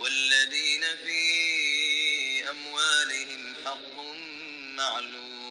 والذين في أموالهم حق معلوم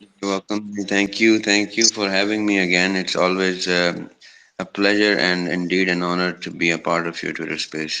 You're welcome. Thank you for having me again. It's always a pleasure and indeed an honor to be a part of your Twitter space.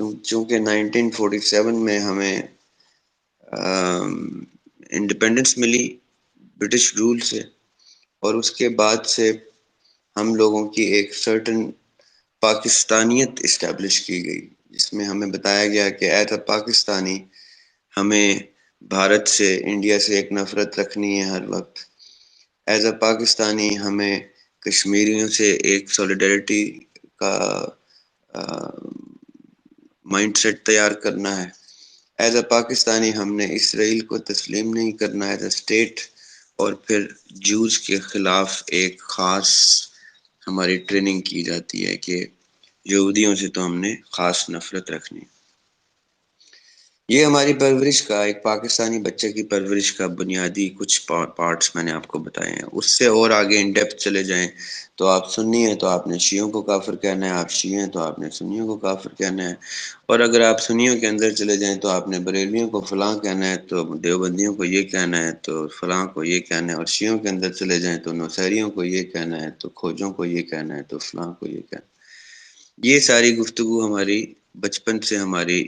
چونکہ 1947 میں ہمیں independence ملی British rule سے، اور اس کے بعد سے ہم لوگوں کی ایک سرٹن پاکستانیت اسٹیبلش کی گئی، جس میں ہمیں بتایا گیا کہ ایز اے پاکستانی ہمیں بھارت سے، انڈیا سے ایک نفرت رکھنی ہے ہر وقت. ایز اے پاکستانی ہمیں کشمیریوں سے ایک سولیڈیرٹی کا مائنڈ سیٹ تیار کرنا ہے. ایز اے پاکستانی ہم نے اسرائیل کو تسلیم نہیں کرنا ایز اے اسٹیٹ، اور پھر جوز کے خلاف ایک خاص ہماری ٹریننگ کی جاتی ہے کہ یہودیوں سے تو ہم نے خاص نفرت رکھنی. یہ ہماری پرورش کا، ایک پاکستانی بچے کی پرورش کا بنیادی کچھ پارٹس میں نے آپ کو بتائے ہیں. اس سے اور آگے ان ڈیپتھ چلے جائیں تو آپ سنی ہیں تو آپ نے شیعوں کو کافر کہنا ہے، آپ شیعہ ہیں تو آپ نے سنیوں کو کافر کہنا ہے، اور اگر آپ سنیوں کے اندر چلے جائیں تو آپ نے بریلویوں کو فلاں کہنا ہے، تو دیوبندیوں کو یہ کہنا ہے، تو فلاں کو یہ کہنا ہے، اور شیعوں کے اندر چلے جائیں تو نوسیریوں کو یہ کہنا ہے، تو کھوجوں کو یہ کہنا ہے، تو فلاں کو یہ کہنا ہے. یہ ساری گفتگو ہماری بچپن سے ہماری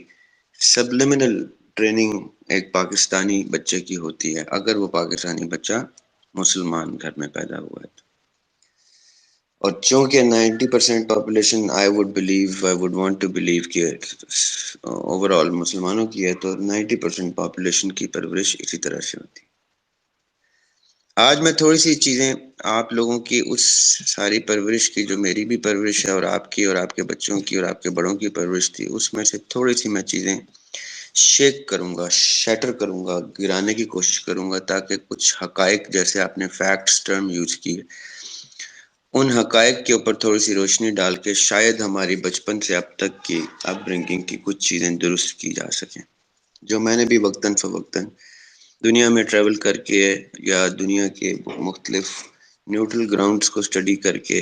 سبلمنل ٹریننگ ایک پاکستانی بچے کی ہوتی ہے، اگر وہ پاکستانی بچہ مسلمان گھر میں پیدا ہوا ہے. اور چونکہ 90% population I would want to believe کہ اوور آل مسلمانوں کی ہے، تو 90% پاپولیشن کی پرورش اسی طرح سے ہوتی ہے. آج میں تھوڑی سی چیزیں آپ لوگوں کی اس ساری پرورش کی، جو میری بھی پرورش ہے اور آپ کی اور آپ کے بچوں کی اور آپ کے بڑوں کی پرورش تھی، اس میں سے تھوڑی سی میں چیزیں شیک کروں گا، شیٹر کروں گا، گرانے کی کوشش کروں گا، تاکہ کچھ حقائق، جیسے آپ نے فیکٹس ٹرم یوز کی، ان حقائق کے اوپر تھوڑی سی روشنی ڈال کے شاید ہماری بچپن سے اب تک کی اپ برنگنگ کی کچھ چیزیں درست کی جا سکیں، جو میں نے بھی وقتاً فوقتاً دنیا میں ٹریول کر کے یا دنیا کے مختلف نیوٹرل گراؤنڈز کو اسٹڈی کر کے،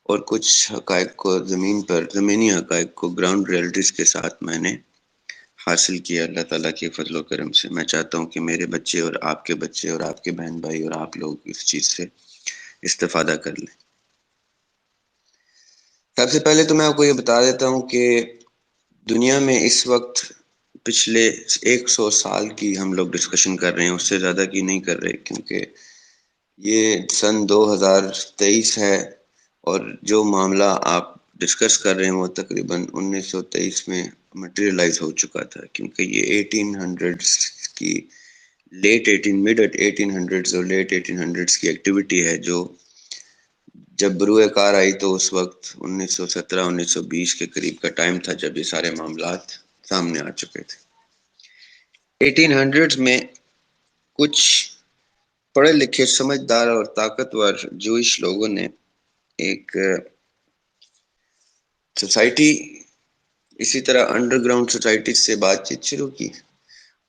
اور کچھ حقائق کو زمینی حقائق کو گراؤنڈ ریئلٹیز کے ساتھ میں نے حاصل کیا اللہ تعالیٰ کے فضل و کرم سے. میں چاہتا ہوں کہ میرے بچے اور آپ کے بچے اور آپ کے بہن بھائی اور آپ لوگ اس چیز سے استفادہ کر لیں. سب سے پہلے تو میں آپ کو یہ بتا دیتا ہوں کہ دنیا میں اس وقت پچھلے 100 سال کی ہم لوگ ڈسکشن کر رہے ہیں، اس سے زیادہ کی نہیں کر رہے، کیونکہ یہ سن 2023 ہے، اور جو معاملہ آپ ڈسکس کر رہے ہیں وہ تقریباً 1923 میں مٹیریلائز ہو چکا تھا، کیونکہ یہ 1800s کی مڈ 1800s اور لیٹ 1800s کی ایکٹیویٹی ہے، جو جب بروئے کار آئی تو اس وقت 1917-1920 کے قریب کا ٹائم تھا جب یہ سارے معاملات سامنے آ چکے تھے. 1800s میں کچھ پڑھے لکھے، سمجھدار اور طاقتور جوئش لوگوں نے ایک سوسائٹی، اسی طرح انڈر گراؤنڈ سوسائٹی سے بات چیت شروع کی،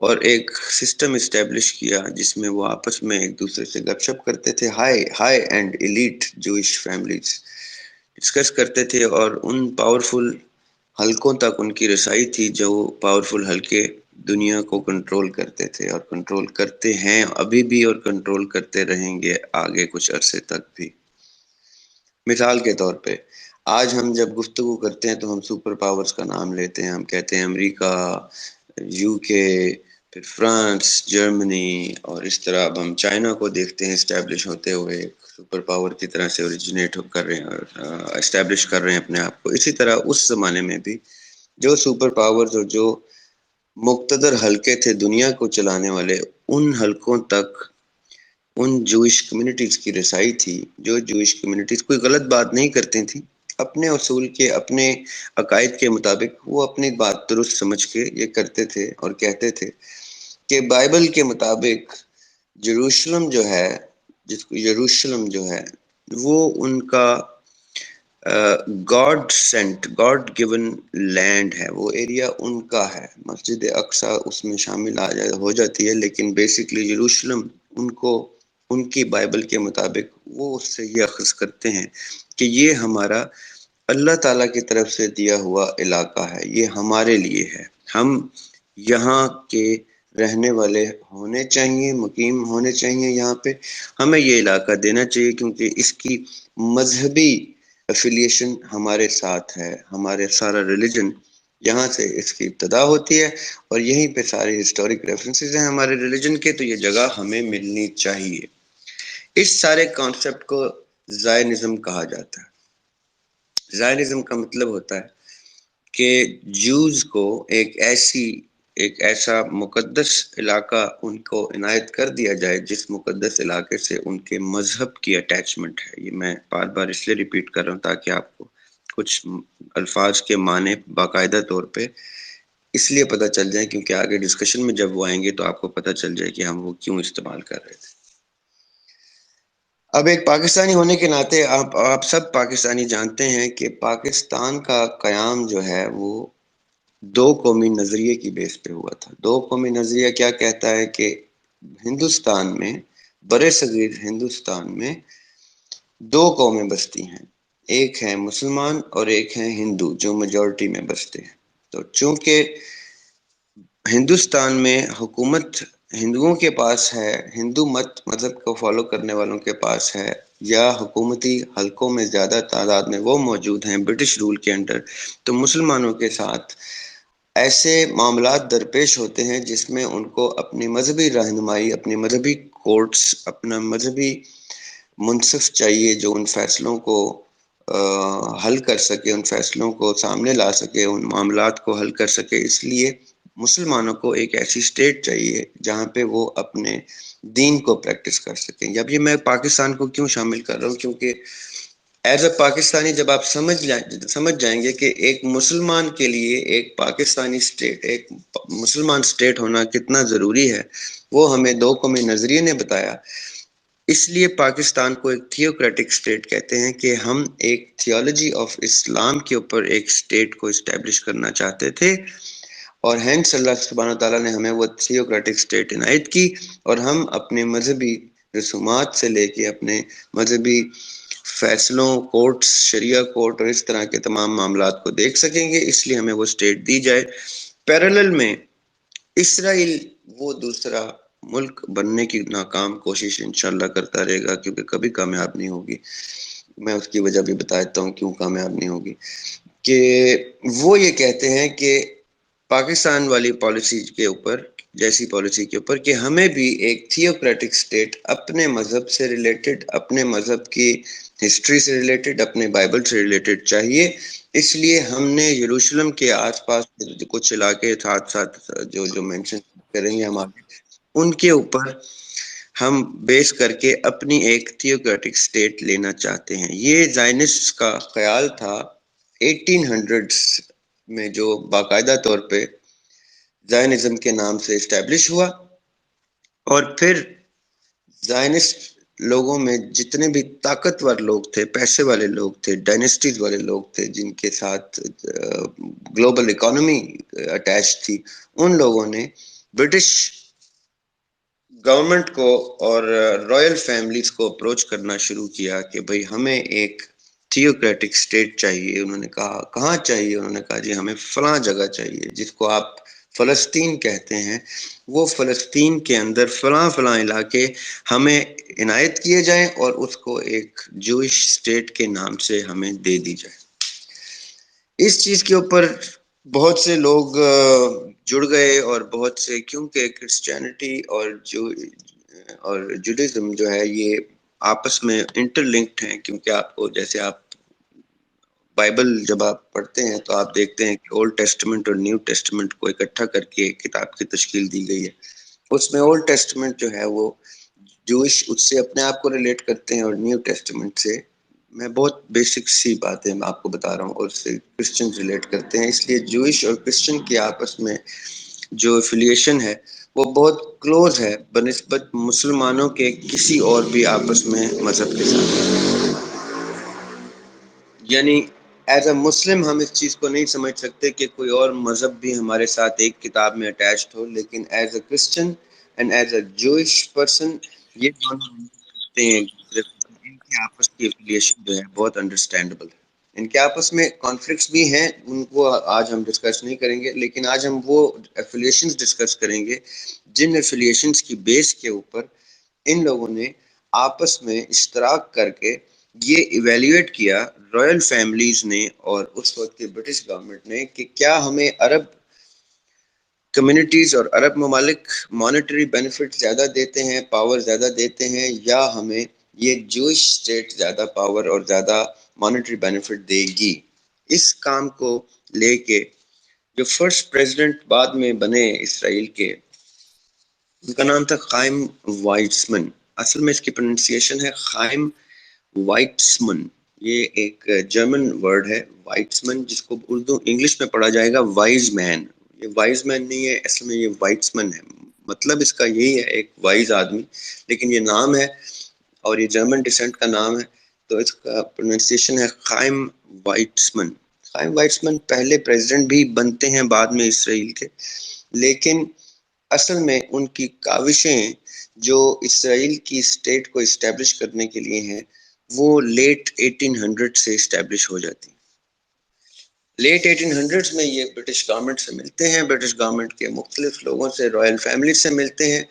اور ایک سسٹم اسٹیبلش کیا جس میں وہ آپس میں ایک دوسرے سے گپ شپ کرتے تھے. High and elite Jewish families discuss کرتے تھے، اور ان پاورفل حلقوں تک ان کی رسائی تھی، جو پاورفل حلقے دنیا کو کنٹرول کرتے تھے اور کنٹرول کرتے ہیں ابھی بھی، اور کنٹرول کرتے رہیں گے آگے کچھ عرصے تک بھی. مثال کے طور پہ آج ہم جب گفتگو کرتے ہیں تو ہم سپر پاورز کا نام لیتے ہیں، ہم کہتے ہیں امریکہ، یو کے، پھر فرانس، جرمنی، اور اس طرح اب ہم چائنا کو دیکھتے ہیں اسٹیبلش ہوتے ہوئے سپر پاور کی طرح سے اوریجنیٹ کر رہے ہیں اور اسٹیبلش کر رہے ہیں اپنے آپ کو. اسی طرح اس زمانے میں بھی جو سپر پاورز اور جو مقتدر حلقے تھے دنیا کو چلانے والے، ان حلقوں تک ان جوئش کمیونٹیز کی رسائی تھی، جو جوئش کمیونٹیز کوئی غلط بات نہیں کرتی تھیں، اپنے اصول کے، اپنے عقائد کے مطابق وہ اپنی بات درست سمجھ کے یہ کرتے تھے اور کہتے تھے کہ بائبل کے مطابق یروشلم جو ہے، وہ ان کا گاڈ گیون لینڈ ہے، وہ ایریا ان کا ہے. مسجد اقصی اس میں شامل ہو جاتی ہے، لیکن بیسکلی یروشلم ان کی بائبل کے مطابق وہ اس سے یہ اخذ کرتے ہیں کہ یہ ہمارا اللہ تعالیٰ کی طرف سے دیا ہوا علاقہ ہے، یہ ہمارے لیے ہے، ہم یہاں کے رہنے والے ہونے چاہیے، مقیم ہونے چاہیے یہاں پہ، ہمیں یہ علاقہ دینا چاہیے، کیونکہ اس کی مذہبی افیلیشن ہمارے ساتھ ہے، ہمارے سارا ریلیجن یہاں سے اس کی ابتدا ہوتی ہے اور یہیں پہ سارے ہسٹورک ریفرنسز ہیں ہمارے ریلیجن کے، تو یہ جگہ ہمیں ملنی چاہیے۔ اس سارے کانسیپٹ کو زائنزم کہا جاتا ہے۔ زائنزم کا مطلب ہوتا ہے کہ جوز کو ایک ایسا مقدس علاقہ ان کو عنایت کر دیا جائے جس مقدس علاقے سے ان کے مذہب کی اٹیچمنٹ ہے۔ یہ میں بار بار اس لیے ریپیٹ کر رہا ہوں تاکہ آپ کو کچھ الفاظ کے معنی باقاعدہ طور پہ اس لیے پتہ چل جائے، کیونکہ آگے ڈسکشن میں جب وہ آئیں گے تو آپ کو پتہ چل جائے کہ ہم وہ کیوں استعمال کر رہے تھے۔ اب ایک پاکستانی ہونے کے ناطے آپ سب پاکستانی جانتے ہیں کہ پاکستان کا قیام جو ہے وہ دو قومی نظریے کی بیس پہ ہوا تھا۔ دو قومی نظریہ کیا کہتا ہے کہ ہندوستان میں، برِ صغیر ہندوستان میں دو قومیں بستی ہیں، ایک ہے مسلمان اور ایک ہے ہندو جو میجورٹی میں بستے ہیں۔ تو چونکہ ہندوستان میں حکومت ہندوؤں کے پاس ہے، ہندو مذہب کو فالو کرنے والوں کے پاس ہے، یا حکومتی حلقوں میں زیادہ تعداد میں وہ موجود ہیں برٹش رول کے انڈر، تو مسلمانوں کے ساتھ ایسے معاملات درپیش ہوتے ہیں جس میں ان کو اپنی مذہبی رہنمائی، اپنی مذہبی کورٹس، اپنا مذہبی منصف چاہیے جو ان فیصلوں کو حل کر سکے، ان فیصلوں کو سامنے لا سکے، ان معاملات کو حل کر سکے۔ اس لیے مسلمانوں کو ایک ایسی اسٹیٹ چاہیے جہاں پہ وہ اپنے دین کو پریکٹس کر سکیں۔ اب یہ میں پاکستان کو کیوں شامل کر رہا ہوں، کیونکہ ایز اے پاکستانی جب آپ سمجھ جائیں گے کہ ایک مسلمان کے لیے ایک پاکستانی اسٹیٹ، ایک مسلمان اسٹیٹ ہونا کتنا ضروری ہے، وہ ہمیں دو قومی نظریے نے بتایا۔ اس لیے پاکستان کو ایک تھیوکریٹک اسٹیٹ کہتے ہیں کہ ہم ایک تھیولوجی آف اسلام کے اوپر ایک اسٹیٹ کو اسٹیبلش کرنا چاہتے تھے، اور ہینس اللہ سبحانہ تعالیٰ نے ہمیں وہ تھیوکریٹک اسٹیٹ عنایت کی، اور ہم اپنے مذہبی رسومات سے لے کے اپنے مذہبی فیصلوں، کورٹس، شریعہ کورٹ اور اس طرح کے تمام معاملات کو دیکھ سکیں گے، اس لیے ہمیں وہ اسٹیٹ دی جائے۔ پیرالل میں اسرائیل وہ دوسرا ملک بننے کی ناکام کوشش انشاءاللہ کرتا رہے گا، کیونکہ کبھی کامیاب نہیں ہوگی۔ میں اس کی وجہ بھی بتا دیتا ہوں کیوں کامیاب نہیں ہوگی، کہ وہ یہ کہتے ہیں کہ پاکستان والی پالیسی کے اوپر، جیسی پالیسی کے اوپر، کہ ہمیں بھی ایک تھیوکریٹک اسٹیٹ اپنے مذہب سے ریلیٹڈ، اپنے مذہب کی ہسٹری سے ریلیٹڈ، اپنے بائبل سے ریلیٹڈ چاہیے۔ اس لیے ہم نے یروشلم کے آس پاس کچھ علاقے ساتھ جو مینشن کریں گے ہم آگے، ان کے اوپر ہم بیس کر کے اپنی ایک تھیوکریٹک اسٹیٹ لینا چاہتے ہیں۔ یہ زائنسٹ کا خیال تھا 1800s میں، جو باقاعدہ طور پہ زائنزم کے نام سے اسٹیبلش ہوا، اور پھر زائنسٹ لوگوں میں جتنے بھی طاقتور لوگ تھے، پیسے والے لوگ تھے، ڈائنیسٹیز والے لوگ تھے، جن کے ساتھ گلوبل اکانومی اٹیچ تھی، ان لوگوں نے برٹش گورنمنٹ کو اور رائل فیملیز کو اپروچ کرنا شروع کیا کہ بھئی ہمیں ایک تھیوکریٹک اسٹیٹ چاہیے۔ انہوں نے کہا کہاں چاہیے؟ انہوں نے کہا جی ہمیں فلاں جگہ چاہیے، جس کو آپ فلسطین کہتے ہیں، وہ فلسطین کے اندر فلاں علاقے ہمیں عنایت کیے جائیں اور اس کو ایک جوئش اسٹیٹ کے نام سے ہمیں دے دی جائے۔ اس چیز کے اوپر بہت سے لوگ جڑ گئے، اور بہت سے، کیونکہ کرسچینٹی اور جوڈازم جو ہے یہ آپس میں انٹر لنکڈ ہیں، کیونکہ آپ کو، جیسے آپ بائبل جب آپ پڑھتے ہیں تو آپ دیکھتے ہیں کہ اولڈ ٹیسٹمنٹ اور نیو ٹیسٹمنٹ کو اکٹھا کر کے ایک کتاب کی تشکیل دی گئی ہے۔ اس میں اولڈ ٹیسٹمنٹ جو ہے وہ جوئش، اس سے اپنے آپ کو ریلیٹ کرتے ہیں، اور نیو ٹیسٹمنٹ سے، میں بہت بیسک سی باتیں میں آپ کو بتا رہا ہوں، اور اس سے کرسچن ریلیٹ کرتے ہیں۔ اس لیے جوئش اور کرسچن کی آپس میں جو افیلیشن ہے وہ بہت کلوز ہے بنسبت مسلمانوں کے کسی اور بھی آپس میں مذہب کے ساتھ۔ یعنی ایز اے مسلم ہم اس چیز کو نہیں سمجھ سکتے کہ کوئی اور مذہب بھی ہمارے ساتھ ایک کتاب میں اٹیچڈ ہو، لیکن as a Christian and as a Jewish person یہ دونوں کرتے ہیں۔ ان کی آپس کی افیلیشن جو ہے بہت انڈرسٹینڈیبل ہے۔ ان کے آپس میں کانفلکٹس بھی ہیں، ان کو آج ہم ڈسکس نہیں کریں گے، لیکن آج ہم وہ افیلیشنز ڈسکس کریں گے جن افیلیشنز کی بیس کے اوپر ان لوگوں نے آپس میں اشتراک کر کے یہ ایویلیویٹ کیا رائل فیملیز نے اور اس وقت کے برٹش گورنمنٹ نے کہ کیا ہمیں عرب کمیونٹیز اور عرب ممالک مانیٹری بینیفٹ زیادہ دیتے ہیں، پاور زیادہ دیتے ہیں، یا ہمیں یہ جوش اسٹیٹ زیادہ پاور اور زیادہ مانیٹری بینیفٹ دے گی۔ اس کام کو لے کے جو فرسٹ پریزیڈنٹ بعد میں بنے اسرائیل کے، ان کا نام تھا خائم وائٹسمن، اصل میں اس کی پروننسیشن ہے خائم وائٹسمن۔ یہ ایک جرمن ورڈ ہے وائٹسمن، جس کو اردو انگلش میں پڑھا جائے گا وائز مین۔ یہ وائز مین نہیں ہے، اصل میں یہ وائٹسمن ہے، مطلب اس کا یہی ہے ایک وائز آدمی، لیکن یہ نام ہے اور یہ جرمن ڈسینٹ کا نام ہے، تو اس کا پروننسیشن ہے خائم وائٹسمن۔ خائم وائٹسمن پہلے پریزیڈنٹ بھی بنتے ہیں بعد میں اسرائیل کے، لیکن اصل میں ان کی کاوشیں جو اسرائیل کی اسٹیٹ کو اسٹیبلش کرنے کے لیے ہیں، وہ لیٹ 1800 سے اسٹیبلش ہو جاتی ہیں۔ لیٹ 1800 میں یہ برٹش گورنمنٹ سے ملتے ہیں، برٹش گورنمنٹ کے مختلف لوگوں سے، رائل فیملی سے ملتے ہیں،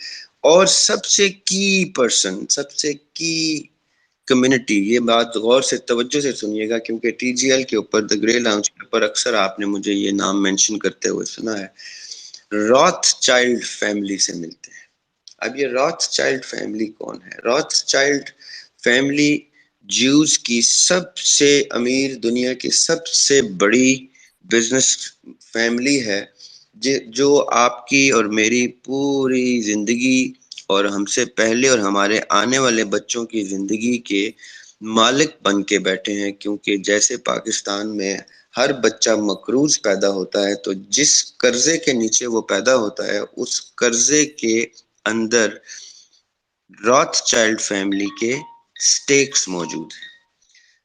اور سب سے کی پرسن، سب سے کی کمیونٹی، یہ بات غور سے توجہ سے سنیے گا کیونکہ ٹی جی ایل کے اوپر، دا گرے لاؤنج کے اوپر اکثر آپ نے مجھے یہ نام مینشن کرتے ہوئے سنا ہے، روتھ چائلڈ فیملی سے ملتے ہیں۔ اب یہ روتھ چائلڈ فیملی کون ہے؟ روتھ چائلڈ فیملی جیوز کی سب سے امیر، دنیا کی سب سے بڑی بزنس فیملی ہے، جو آپ کی اور میری پوری زندگی اور ہم سے پہلے اور ہمارے آنے والے بچوں کی زندگی کے مالک بن کے بیٹھے ہیں، کیونکہ جیسے پاکستان میں ہر بچہ مقروض پیدا ہوتا ہے، تو جس قرضے کے نیچے وہ پیدا ہوتا ہے اس قرضے کے اندر روتھ چائلڈ فیملی کے سٹیکس موجود ہیں۔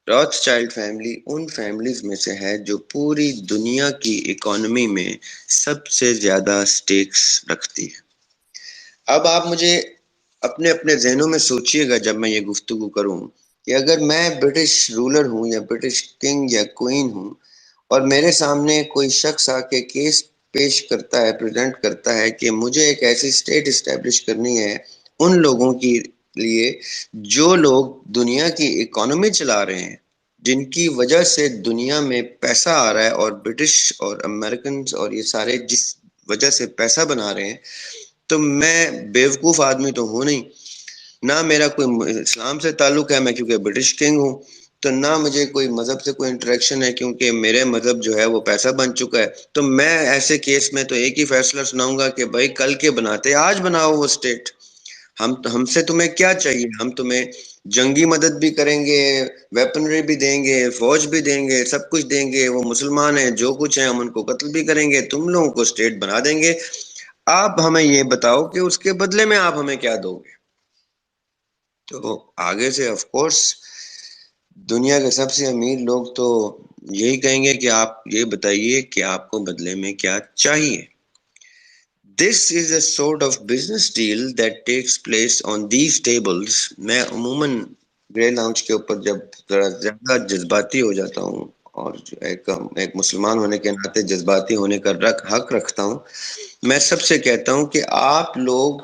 روتھ چائلڈ فیملی ان فیملیز میں سے ہے جو پوری دنیا کی اکانومی میں سب سے زیادہ سٹیکس رکھتی ہے۔ اب آپ مجھے اپنے اپنے ذہنوں میں سوچئے گا جب میں یہ گفتگو کروں کہ اگر میں برٹش رولر ہوں یا برٹش کنگ یا کوئین ہوں اور میرے سامنے کوئی شخص آ کے کیس پیش کرتا ہے، پریزنٹ کرتا ہے کہ مجھے ایک ایسی اسٹیٹ اسٹیبلش کرنی ہے ان لوگوں کے لیے جو لوگ دنیا کی اکانومی چلا رہے ہیں، جن کی وجہ سے دنیا میں پیسہ آ رہا ہے، اور برٹش اور امریکنز اور یہ سارے جس وجہ سے پیسہ بنا رہے ہیں، تو میں بیوقوف آدمی تو ہوں نہیں، نہ میرا کوئی اسلام سے تعلق ہے، میں کیونکہ برٹش کنگ ہوں، تو نہ مجھے کوئی مذہب سے کوئی انٹریکشن ہے کیونکہ میرے مذہب جو ہے وہ پیسہ بن چکا ہے، تو میں ایسے کیس میں تو ایک ہی فیصلہ سناؤں گا کہ بھائی کل کے بناتے آج بناؤ وہ اسٹیٹ، ہم سے تمہیں کیا چاہیے، ہم تمہیں جنگی مدد بھی کریں گے، ویپنری بھی دیں گے، فوج بھی دیں گے، سب کچھ دیں گے، وہ مسلمان ہیں جو کچھ ہیں ہم ان کو قتل بھی کریں گے، تم لوگوں کو اسٹیٹ بنا دیں گے، آپ ہمیں یہ بتاؤ کہ اس کے بدلے میں آپ ہمیں کیا دو گے؟ تو آگے سے آف کورس دنیا کے سب سے امیر لوگ تو یہی کہیں گے کہ آپ یہ بتائیے کہ آپ کو بدلے میں کیا چاہیے۔ This is a sort of business deal that takes place on these tables۔ میں عموماً گرے لاؤنج کے اوپر جب ذرا زیادہ جذباتی ہو جاتا ہوں اور ایک مسلمان ہونے کے ناطے جذباتی ہونے کا حق رکھتا ہوں، میں سب سے کہتا ہوں کہ آپ لوگ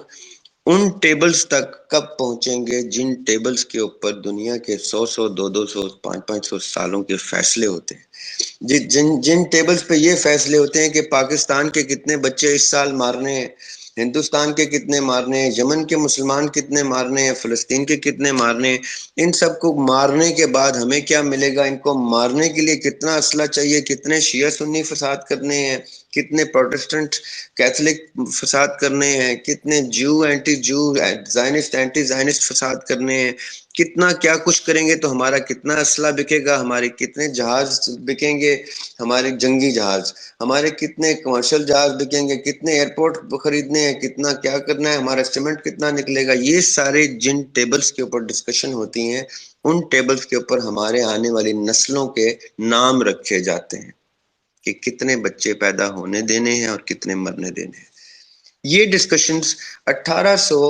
ان ٹیبلز تک کب پہنچیں گے جن ٹیبلز کے اوپر دنیا کے 100 200 500 سالوں کے فیصلے ہوتے ہیں، جن ٹیبلز پہ یہ فیصلے ہوتے ہیں کہ پاکستان کے کتنے بچے اس سال مارنے ہیں، ہندوستان کے کتنے مارنے ہیں، یمن کے مسلمان کتنے مارنے ہیں، فلسطین کے کتنے مارنے ہیں، ان سب کو مارنے کے بعد ہمیں کیا ملے گا، ان کو مارنے کے لیے کتنا اسلحہ چاہیے، کتنے شیعہ سنی فساد کرنے ہیں، کتنے پروٹسٹنٹ کیتھولک فساد کرنے ہیں، کتنے جو اینٹی جو زائنسٹ اینٹی زائنسٹ فساد کرنے ہیں، کتنا کیا کچھ کریں گے تو ہمارا کتنا اسلحہ بکے گا، ہمارے کتنے جہاز بکیں گے، ہمارے جنگی جہاز، ہمارے کتنے کمرشل جہاز بکیں گے، کتنے ایئرپورٹ خریدنے ہیں، کتنا کیا کرنا ہے، ہمارا سیمنٹ کتنا نکلے گا، یہ سارے جن ٹیبلز کے اوپر ڈسکشن ہوتی ہیں ان ٹیبلز کے اوپر ہمارے آنے والی نسلوں کے نام رکھے جاتے ہیں کہ کتنے بچے پیدا ہونے دینے ہیں اور کتنے مرنے دینے ہیں۔ یہ ڈسکشنز 1800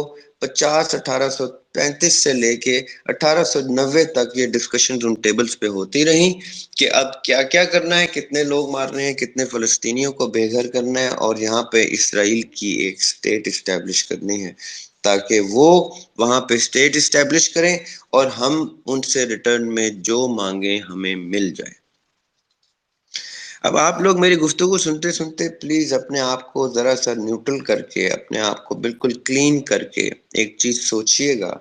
1835 سے لے کے 1890 تک یہ ڈسکشنز ان ٹیبلز پہ ہوتی رہیں کہ اب کیا کیا کرنا ہے، کتنے لوگ مارنے ہیں، کتنے فلسطینیوں کو بے گھر کرنا ہے، اور یہاں پہ اسرائیل کی ایک اسٹیٹ اسٹیبلش کرنی ہے تاکہ وہ وہاں پہ اسٹیٹ اسٹیبلش کریں اور ہم ان سے ریٹرن میں جو مانگیں ہمیں مل جائے۔ اب آپ لوگ میری گفتگو سنتے سنتے پلیز اپنے آپ کو ذرا سا نیوٹرل کر کے، اپنے آپ کو بالکل کلین کر کے ایک چیز سوچئے گا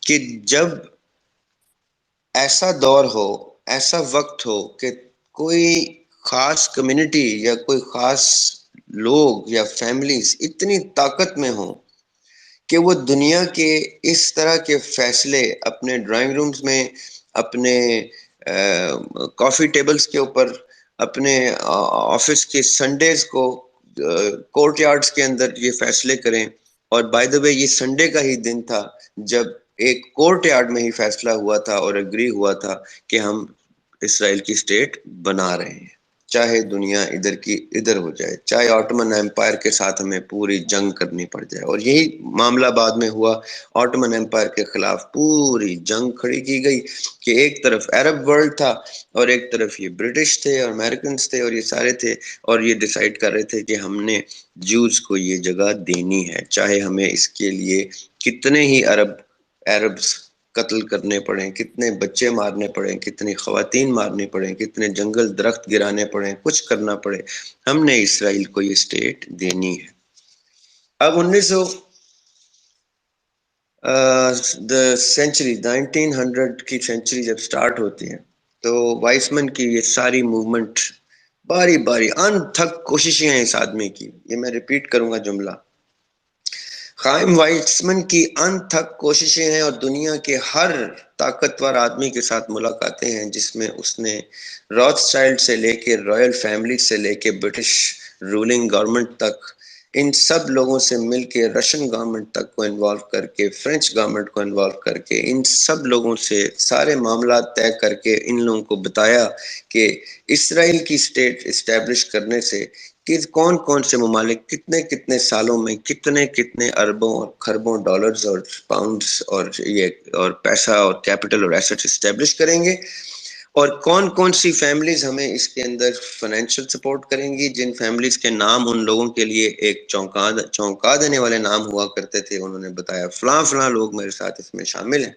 کہ جب ایسا دور ہو، ایسا وقت ہو کہ کوئی خاص کمیونٹی یا کوئی خاص لوگ یا فیملیز اتنی طاقت میں ہوں کہ وہ دنیا کے اس طرح کے فیصلے اپنے ڈرائنگ رومز میں، اپنے کافی ٹیبلز کے اوپر، اپنے آفس کے سنڈیز کو کورٹ یارڈز کے اندر یہ فیصلے کریں۔ اور بائی دا وے یہ سنڈے کا ہی دن تھا جب ایک کورٹ یارڈ میں ہی فیصلہ ہوا تھا اور اگری ہوا تھا کہ ہم اسرائیل کی اسٹیٹ بنا رہے ہیں، چاہے دنیا ادھر کی ادھر ہو جائے، چاہے آٹومن ایمپائر کے ساتھ ہمیں پوری جنگ کرنی پڑ جائے۔ اور یہی معاملہ بعد میں ہوا، آٹومن ایمپائر کے خلاف پوری جنگ کھڑی کی گئی کہ ایک طرف عرب ورلڈ تھا اور ایک طرف یہ برٹش تھے اور امریکنز تھے اور یہ سارے تھے، اور یہ ڈیسائیڈ کر رہے تھے کہ ہم نے جوز کو یہ جگہ دینی ہے، چاہے ہمیں اس کے لیے کتنے ہی عربز قتل کرنے پڑیں، کتنے بچے مارنے پڑیں، کتنی خواتین مارنی پڑیں، کتنے جنگل درخت گرانے پڑیں، کچھ کرنا پڑے، ہم نے اسرائیل کو یہ اسٹیٹ دینی ہے۔ اب 1900 کی سینچری جب سٹارٹ ہوتی ہے تو وائسمن کی یہ ساری موومنٹ باری باری انتھک کوششیں ہیں اس آدمی کی، یہ میں ریپیٹ کروں گا جملہ، خائم وائسمن کی انتھک کوششیں ہیں اور دنیا کے ہر طاقتور آدمی کے ساتھ ملاقاتیں ہیں جس میں اس نے روتھ چائلڈ سے لے کے رائل فیملی سے لے کے برٹش رولنگ گورنمنٹ تک، ان سب لوگوں سے مل کے رشین گورنمنٹ تک کو انوالو کر کے، فرینچ گورنمنٹ کو انوالو کر کے، ان سب لوگوں سے سارے معاملات طے کر کے ان لوگوں کو بتایا کہ اسرائیل کی اسٹیٹ اسٹیبلش کرنے سے کہ کون کون سے ممالک کتنے کتنے سالوں میں کتنے کتنے اربوں اور خربوں ڈالرز اور پاؤنڈز اور پیسہ اور کیپٹل اور ایسٹ اسٹیبلش کریں گے، اور کون کون سی فیملیز ہمیں اس کے اندر فائنینشیل سپورٹ کریں گی، جن فیملیز کے نام ان لوگوں کے لیے ایک چونکا دینے والے نام ہوا کرتے تھے، انہوں نے بتایا فلاں فلاں لوگ میرے ساتھ اس میں شامل ہیں۔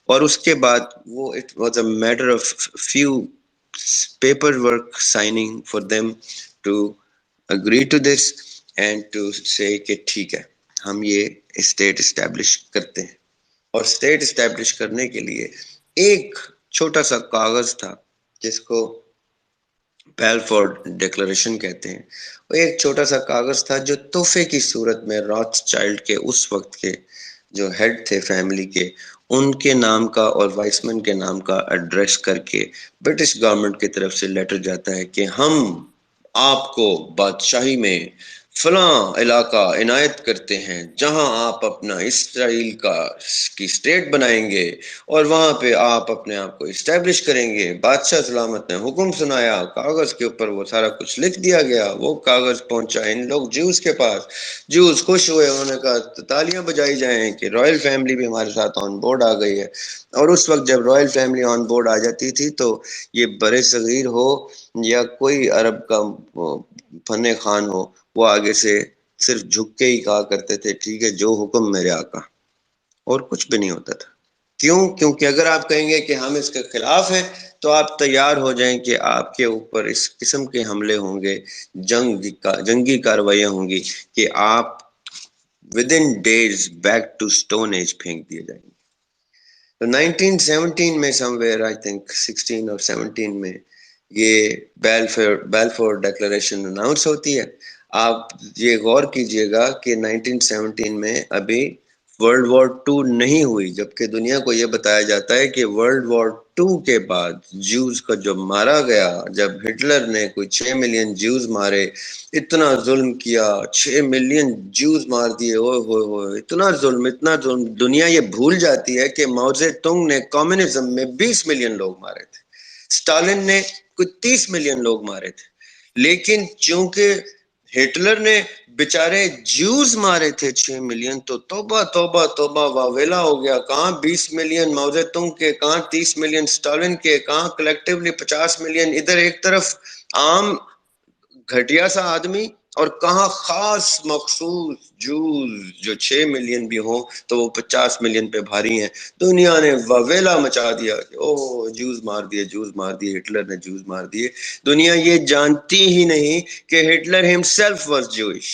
اور اس کے بعد وہ it was a matter of few paper work signing for them to agree to this and to say کہ ٹھیک ہے ہم یہ اسٹیٹ اسٹیبلش کرتے ہیں۔ اور اسٹیٹ اسٹیبلش کرنے کے لیے ایک چھوٹا سا کاغذ تھا جس کو بیلفورڈ ڈیکلریشن کہتے ہیں، وہ ایک چھوٹا سا کاغذ تھا جو تحفے کی صورت میں روتھ چائلڈ کے اس وقت کے جو ہیڈ تھے فیملی کے، ان کے نام کا اور وائسمن کے نام کا ایڈریس کر کے برٹش گورنمنٹ کی طرف سے لیٹر جاتا ہے کہ ہم آپ کو بادشاہی میں فلاں علاقہ عنایت کرتے ہیں جہاں آپ اپنا اسرائیل کی اسٹیٹ بنائیں گے اور وہاں پہ آپ اپنے آپ کو اسٹیبلش کریں گے۔ بادشاہ سلامت نے حکم سنایا، کاغذ کے اوپر وہ سارا کچھ لکھ دیا گیا، وہ کاغذ پہنچا ان لوگ جوز کے پاس، جوز خوش ہوئے، انہوں نے کہا تالیاں بجائی جائیں کہ رائل فیملی بھی ہمارے ساتھ آن بورڈ آ گئی ہے۔ اور اس وقت جب رائل فیملی آن بورڈ آ جاتی تھی تو یہ بر صغیر ہو یا کوئی عرب کا فن خان ہو، وہ آگے سے صرف جھک کے ہی کہا کرتے تھے ٹھیک ہے جو حکم میرے آقا، اور کچھ بھی نہیں ہوتا تھا۔ کیوں؟ کیونکہ اگر آپ کہیں گے کہ ہم اس کے خلاف ہیں تو آپ تیار ہو جائیں کہ آپ کے اوپر اس قسم کے حملے ہوں گے، جنگی کاروائیاں ہوں گی کہ آپ within days back to stone age پھینک دیے جائیں گے۔ تو 1917 میں somewhere I think 16 اور 17 میں یہ بیلفورڈ ڈیکلریشن اناؤنس ہوتی ہے۔ آپ یہ غور کیجئے گا کہ 1917 میں ابھی ورلڈ وار 2 نہیں ہوئی، جبکہ دنیا کو یہ بتایا جاتا ہے کہ ورلڈ وار 2 کے بعد جوز کا جو مارا گیا، جب ہٹلر نے کوئی 6 ملین جوز مارے، اتنا ظلم کیا، 6 ملین جوز مار دیے، اوہ ہوئے ہوئے، اتنا ظلم دنیا یہ بھول جاتی ہے کہ ماؤ زے تونگ نے کمیونزم میں 20 ملین لوگ مارے تھے، اسٹالن نے کوئی 30 ملین لوگ مارے تھے، لیکن چونکہ ہٹلر نے بیچارے جیوز مارے تھے 6 ملین، تو توبہ توبہ توبہ واویلا ہو گیا. کہاں 20 ملین ماؤ زے تونگ کے، کہاں 30 ملین اسٹالن کے، کہاں کلیکٹیولی 50 ملین. ادھر ایک طرف عام گھٹیا سا آدمی، اور کہاں خاص مخصوص جوز جو 6 ملین بھی ہوں تو وہ 50 ملین پہ بھاری ہیں. دنیا نے وویلا مچا دیا کہ اوہ جوز مار دیے، جوز مار دیے، ہٹلر نے جوز مار دیے. دنیا یہ جانتی ہی نہیں کہ ہٹلر himself was Jewish.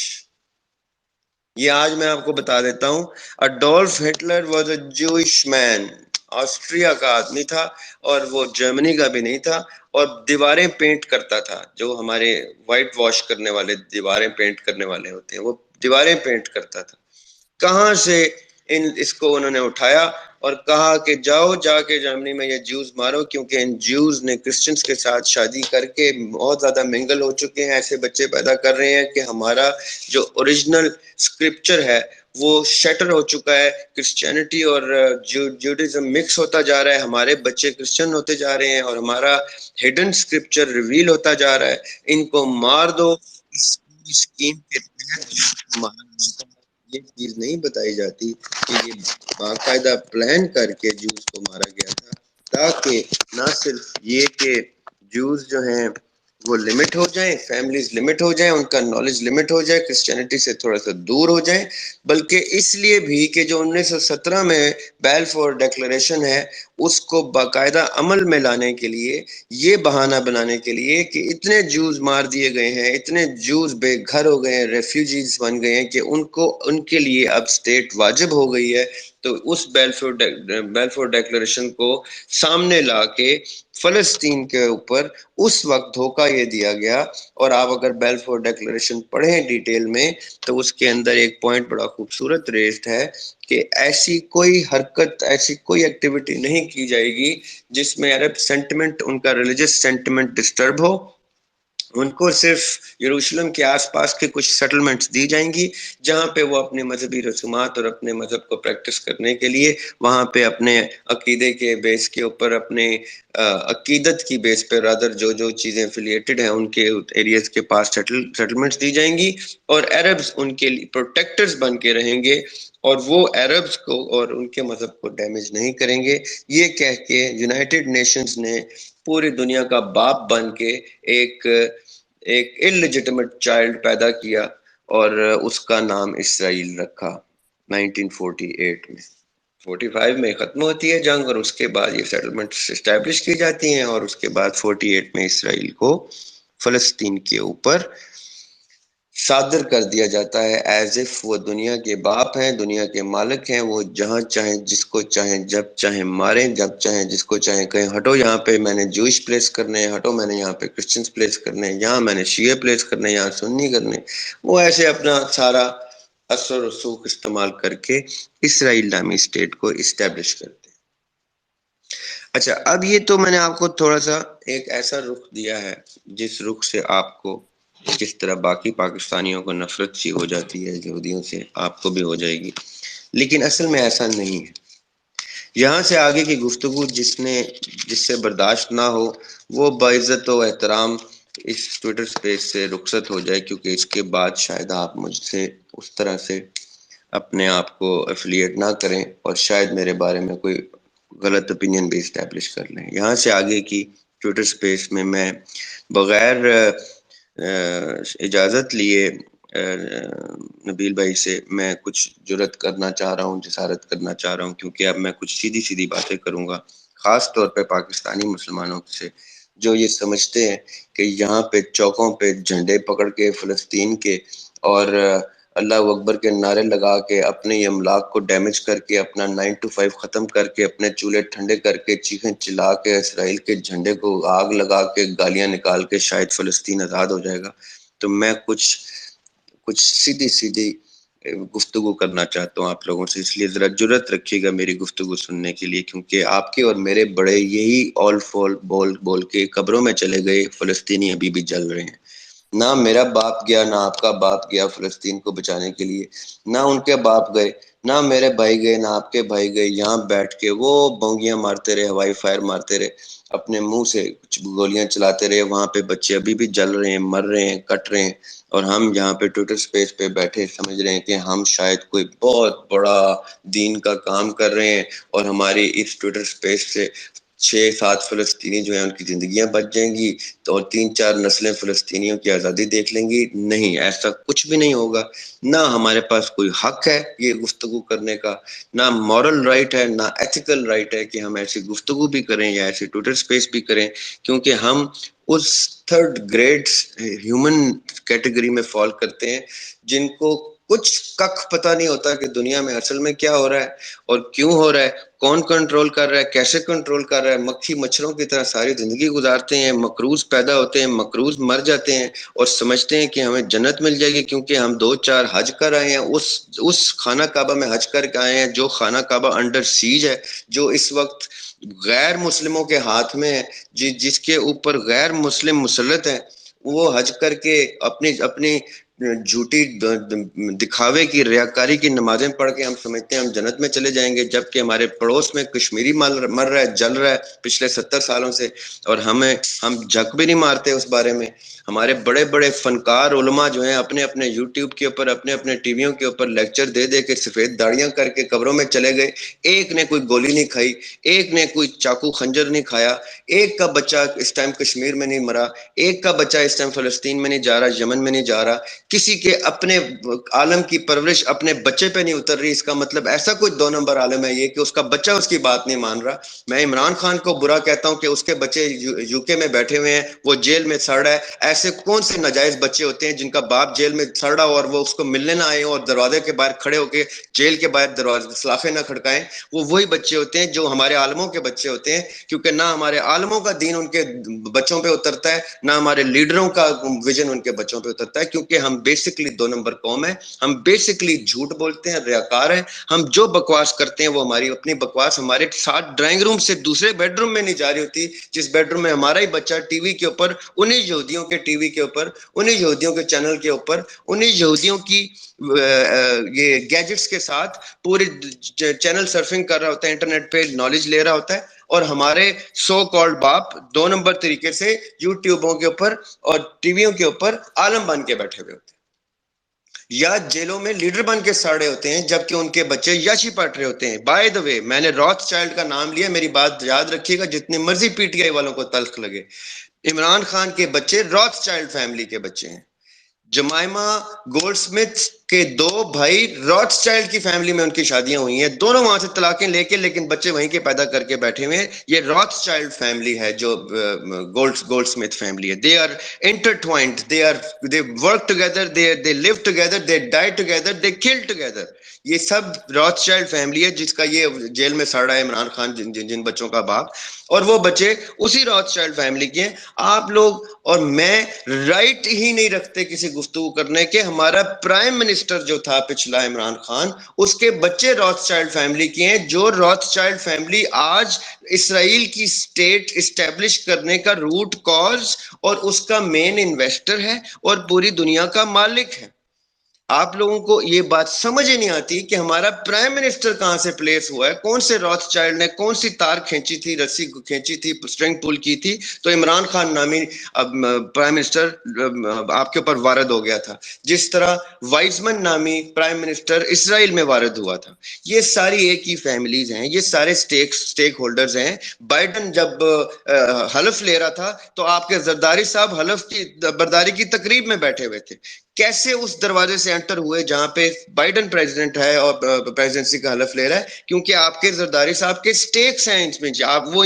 یہ آج میں آپ کو بتا دیتا ہوں. Adolf Hitler was a Jewish man. Austria کا آدمی تھا، اور وہ جرمنی کا بھی نہیں تھا، اور دیواریں پینٹ کرتا تھا. جو ہمارے وائٹ واش کرنے والے دیواریں پینٹ کرنے والے ہوتے ہیں، وہ دیواریں پینٹ کرتا تھا. کہاں سے اس کو انہوں نے اٹھایا اور کہا کہ جاؤ جا کے جرمنی میں یہ جوز مارو، کیونکہ ان جوز نے کرسچنز کے ساتھ شادی کر کے بہت زیادہ منگل ہو چکے ہیں، ایسے بچے پیدا کر رہے ہیں کہ ہمارا جو اوریجنل اسکرپچر ہے وہ شیٹر ہو چکا ہے. کرسچینٹی اور جوڈیزم مکس ہوتا جا رہا ہے، ہمارے بچے کرسچن ہوتے جا رہے ہیں، اور ہمارا ہڈن اسکرپچر ریویل ہوتا جا رہا ہے. ان کو مار دو. اس اسکیم کے تحت یہ چیز نہیں بتائی جاتی کہ یہ باقاعدہ پلان کر کے جوز کو مارا گیا تھا، تاکہ نہ صرف یہ کہ جوز جو ہیں وہ لمٹ ہو جائیں، فیملیز لمٹ ہو جائیں، ان کا نالج لمٹ ہو جائے، کرسچینٹی سے تھوڑا سا دور ہو جائیں، بلکہ اس لیے بھی کہ جو 1917 میں بیلفور ڈیکلریشن ہے اس کو باقاعدہ عمل میں لانے کے لیے، یہ بہانہ بنانے کے لیے کہ اتنے جوز مار دیے گئے ہیں، اتنے جوز بے گھر ہو گئے ہیں، ریفیوجیز بن گئے ہیں، کہ ان کے لیے اب اسٹیٹ واجب ہو گئی ہے. تو اس بیلفور ڈیکلریشن کو سامنے لا کے فلسطین کے اوپر اس وقت دھوکہ یہ دیا گیا. اور آپ اگر بیلفور ڈیکلریشن پڑھیں ڈیٹیل میں تو اس کے اندر ایک پوائنٹ بڑا خوبصورت ریزڈ ہے کہ ایسی کوئی حرکت، ایسی کوئی ایکٹیویٹی نہیں کی جائے گی جس میں عرب سینٹیمنٹ، ان کا ریلیجس سینٹیمنٹ ڈسٹرب ہو. ان کو صرف یروشلم کے آس پاس کے کچھ سیٹلمنٹس دی جائیں گی جہاں پہ وہ اپنے مذہبی رسومات اور اپنے مذہب کو پریکٹس کرنے کے لیے وہاں پہ اپنے عقیدے کے بیس کے اوپر، اپنے عقیدت کی بیس پہ رادر جو چیزیں افیلیٹڈ ہیں ان کے ایریاز کے پاس سیٹلمنٹس دی جائیں گی، اور عربز ان کے لیے پروٹیکٹرز بن کے رہیں گے، اور وہ عربز کو اور ان کے مذہب کو ڈیمیج نہیں کریں گے. یہ کہہ کے یونائٹڈ نیشنز نے پوری دنیا کا باپ بن کے ایک انلیجٹمیٹ چائلڈ پیدا کیا، اور اس کا نام اسرائیل رکھا 1948 میں. 45 میں ختم ہوتی ہے جنگ، اور اس کے بعد یہ سیٹلمنٹ اسٹیبلش کی جاتی ہیں، اور اس کے بعد 48 میں اسرائیل کو فلسطین کے اوپر صادر کر دیا جاتا ہے، ایز اف وہ دنیا کے باپ ہیں، دنیا کے مالک ہیں. وہ جہاں چاہیں جس کو چاہیں جب چاہیں ماریں، جب چاہیں جس کو چاہیں کہیں ہٹو یہاں پہ میں نے جوئش پلیس کرنے ہیں، ہٹو میں نے یہاں پہ کرسچنز پلیس کرنے ہیں، یہاں میں نے شیعہ پلیس کرنے ہیں، یہاں سنی کرنے. وہ ایسے اپنا سارا اثر و رسوخ استعمال کر کے اسرائیل نامی اسٹیٹ کو اسٹیبلش کرتے ہیں. اچھا، اب یہ تو میں نے آپ کو تھوڑا سا ایک ایسا رخ دیا ہے جس رخ سے آپ کو جس طرح باقی پاکستانیوں کو نفرت سی ہو جاتی ہے یہودیوں سے، آپ کو بھی ہو جائے گی، لیکن اصل میں ایسا نہیں ہے. یہاں سے آگے کی گفتگو جس سے برداشت نہ ہو وہ باعزت و احترام اس ٹویٹر سپیس سے رخصت ہو جائے، کیونکہ اس کے بعد شاید آپ مجھ سے اس طرح سے اپنے آپ کو افیلیٹ نہ کریں، اور شاید میرے بارے میں کوئی غلط اوپینین بھی اسٹیبلش کر لیں. یہاں سے آگے کی ٹویٹر سپیس میں میں بغیر اجازت لیے نبیل بھائی سے میں کچھ جرات کرنا چاہ رہا ہوں، جسارت کرنا چاہ رہا ہوں، کیونکہ اب میں کچھ سیدھی سیدھی باتیں کروں گا، خاص طور پہ پاکستانی مسلمانوں سے جو یہ سمجھتے ہیں کہ یہاں پہ چوکوں پہ جھنڈے پکڑ کے فلسطین کے اور اللہ اکبر کے نعرے لگا کے اپنے املاک کو ڈیمیج کر کے، اپنا 9 to 5 ختم کر کے، اپنے چولہے ٹھنڈے کر کے، چیخیں چلا کے اسرائیل کے جھنڈے کو آگ لگا کے گالیاں نکال کے شاید فلسطین آزاد ہو جائے گا. تو میں کچھ سیدھی گفتگو کرنا چاہتا ہوں آپ لوگوں سے، اس لیے ذرا جرات رکھیے گا میری گفتگو سننے کے لیے، کیونکہ آپ کے اور میرے بڑے یہی آل فول بول کے قبروں میں چلے گئے. فلسطینی ابھی بھی جل رہے ہیں. نہ میرا باپ گیا، نہ آپ کا باپ گیا فلسطین کو بچانے کے لیے، نہ ان کے باپ گئے، نہ میرے بھائی گئے نہ آپ کے بھائی گئے، یہاں بیٹھ کے وہ بونگیاں مارتے رہے، ہوائی فائر مارتے رہے، اپنے منہ سے کچھ گولیاں چلاتے رہے، وہاں پہ بچے ابھی بھی جل رہے ہیں، مر رہے ہیں، کٹ رہے ہیں، اور ہم یہاں پہ ٹویٹر سپیس پہ بیٹھے سمجھ رہے ہیں کہ ہم شاید کوئی بہت بڑا دین کا کام کر رہے ہیں، اور ہماری اس ٹویٹر سپیس سے 6-7 فلسطینی جو ہیں ان کی زندگیاں بچ جائیں گی، تو اور 3-4 نسلیں فلسطینیوں کی آزادی دیکھ لیں گی۔ نہیں، ایسا کچھ بھی نہیں ہوگا، نہ ہمارے پاس کوئی حق ہے یہ گفتگو کرنے کا، نہ مورل رائٹ ہے، نہ ایتھیکل رائٹ ہے کہ ہم ایسی گفتگو بھی کریں یا ایسی ٹویٹر سپیس بھی کریں، کیونکہ ہم اس تھرڈ گریڈ ہیومن کیٹیگری میں فال کرتے ہیں جن کو کچھ کک پتہ نہیں ہوتا کہ دنیا میں اصل میں کیا ہو رہا ہے اور کیوں ہو رہا ہے، کون کنٹرول کر رہا ہے، کیسے کنٹرول کر رہا ہے۔ مکھی مچھروں کی طرح ساری زندگی گزارتے ہیں، مکروز پیدا ہوتے ہیں، مکروز مر جاتے ہیں، اور سمجھتے ہیں کہ ہمیں جنت مل جائے گی کیونکہ ہم 2-4 حج کر آئے ہیں، اس خانہ کعبہ میں حج کر کے آئے ہیں جو خانہ کعبہ انڈر سیج ہے، جو اس وقت غیر مسلموں کے ہاتھ میں ہے، جس کے اوپر غیر مسلم مسلط ہیں۔ وہ حج کر کے اپنی جھوٹی دکھاوے کی ریاکاری کی نمازیں پڑھ کے ہم سمجھتے ہیں ہم جنت میں چلے جائیں گے، جبکہ ہمارے پڑوس میں کشمیری مر رہا ہے، جل رہا ہے پچھلے 70 سالوں سے، اور ہم جھک بھی نہیں مارتے اس بارے میں۔ ہمارے بڑے بڑے فنکار علماء جو ہیں اپنے اپنے یوٹیوب کے اوپر، اپنے اپنے ٹی ویوں کے اوپر لیکچر دے دے کے سفید داڑیاں کر کے قبروں میں چلے گئے، ایک نے کوئی گولی نہیں کھائی، ایک نے کوئی چاقو خنجر نہیں کھایا، ایک کا بچہ اس ٹائم کشمیر میں نہیں مرا، ایک کا بچہ اس ٹائم فلسطین میں نہیں جا رہا، یمن میں نہیں جا رہا، کسی کے اپنے عالم کی پرورش اپنے بچے پہ نہیں اتر رہی۔ اس کا مطلب ایسا کوئی 2 نمبر عالم ہے یہ کہ اس کا بچہ اس کی بات نہیں مان رہا۔ میں عمران خان کو برا کہتا ہوں کہ اس کے بچے یو کے میں بیٹھے ہوئے ہیں، وہ جیل میں سڑ رہا ہے۔ ایسے کون سے ناجائز بچے ہوتے ہیں جن کا باپ جیل میں سڑ رہا اور وہ اس کو ملنے نہ آئے اور دروازے کے باہر کھڑے ہو کے جیل کے باہر دروازے سلاخیں نہ کھڑکائیں؟ وہ وہی بچے ہوتے ہیں جو ہمارے عالموں کے بچے ہوتے ہیں، کیونکہ نہ ہمارے عالموں کا دین ان کے بچوں پہ اترتا ہے، نہ ہمارے لیڈروں کا ویژن ان کے بچوں پہ اترتا ہے، کیونکہ ہم بیسکلی 2 نمبر قوم ہے، ہم بیسکلی جھوٹ بولتے ہیں، ریاکار ہیں۔ ہم جو بکواس کرتے ہیں وہ ہماری اپنی بکواس ہمارے ساتھ ڈرائنگ روم سے دوسرے بیڈ روم میں نہیں جا رہی ہوتی، جس بیڈ روم میں ہمارا ہی بچہ ٹی وی کے اوپر انہیں یہودیوں کے ٹی وی کے اوپر، انہیں یہودیوں کے چینل کے اوپر، انہیں یہودیوں کی یہ گیجٹس کے ساتھ پورے چینل سرفنگ کر رہا ہوتا ہے، انٹرنیٹ پہ نالج لے رہا ہوتا ہے، اور ہمارے سو کالڈ باپ 2 نمبر طریقے سے یوٹیوبوں کے اوپر اور ٹی ویوں کے اوپر عالم بن کے بیٹھے ہوئے ہوتے ہیں، یا جیلوں میں لیڈر بن کے ساڑے ہوتے ہیں، جبکہ ان کے بچے یاشی پٹ رہے ہوتے ہیں۔ بائی دا وے، میں نے روتھ چائلڈ کا نام لیا، میری بات یاد رکھیے گا، جتنی مرضی پی ٹی آئی والوں کو تلخ لگے، عمران خان کے بچے روتھ چائلڈ فیملی کے بچے ہیں۔ جمائمہ گولڈ سمتھ کے 2 بھائی روتھ چائلڈ کی فیملی میں ان کی شادیاں ہوئی ہیں، دونوں وہاں سے طلاقیں لے کے، لیکن بچے وہیں کے پیدا کر کے بیٹھے ہوئے ہیں۔ یہ روتھ چائلڈ فیملی ہے جو گولڈ سمتھ فیملی ہے۔ They are intertwined, they work together, they live together, they die together, they kill together۔ یہ سب روتھ چائلڈ فیملی ہے جس کا یہ جیل میں سڑ رہا ہے عمران خان، جن بچوں کا باپ، اور وہ بچے اسی روتھ چائلڈ فیملی کے ہیں۔ آپ لوگ اور میں رائٹ ہی نہیں رکھتے کسی گفتگو کرنے کے۔ ہمارا پرائم منسٹر جو تھا پچھلا عمران خان، اس کے بچے روتھ چائلڈ فیملی کے ہیں، جو روتھ چائلڈ فیملی آج اسرائیل کی اسٹیٹ اسٹیبلش کرنے کا روٹ کاز اور اس کا مین انویسٹر ہے اور پوری دنیا کا مالک ہے۔ آپ لوگوں کو یہ بات سمجھ ہی نہیں آتی کہ ہمارا پرائم منسٹر کہاں سے پلیس ہوا ہے، کون سے روتھ چائلڈ نے کون سی تار کھینچی تھی، رسی کھینچی تھی، سٹرنگ پول کی تھی، تو عمران خان نامی پرائم منسٹر آپ کے اوپر وارد ہو گیا تھا، جس طرح وائزمن نامی پرائم منسٹر اسرائیل میں وارد ہوا تھا۔ یہ ساری ایک ہی فیملیز ہیں، یہ سارے سٹیک ہولڈرز ہیں۔ بائیڈن جب حلف لے رہا تھا تو آپ کے زرداری صاحب حلف کی برداری کی تقریب میں بیٹھے ہوئے تھے۔ کیسے اس دروازے سے انٹر ہوئے جہاں پہ بائیڈن پریزیڈنٹ ہے اور پریزیڈنسی کا حلف لے رہا ہے؟ کیونکہ آپ کے زرداری صاحب کے سٹیکس ہیں اس میں،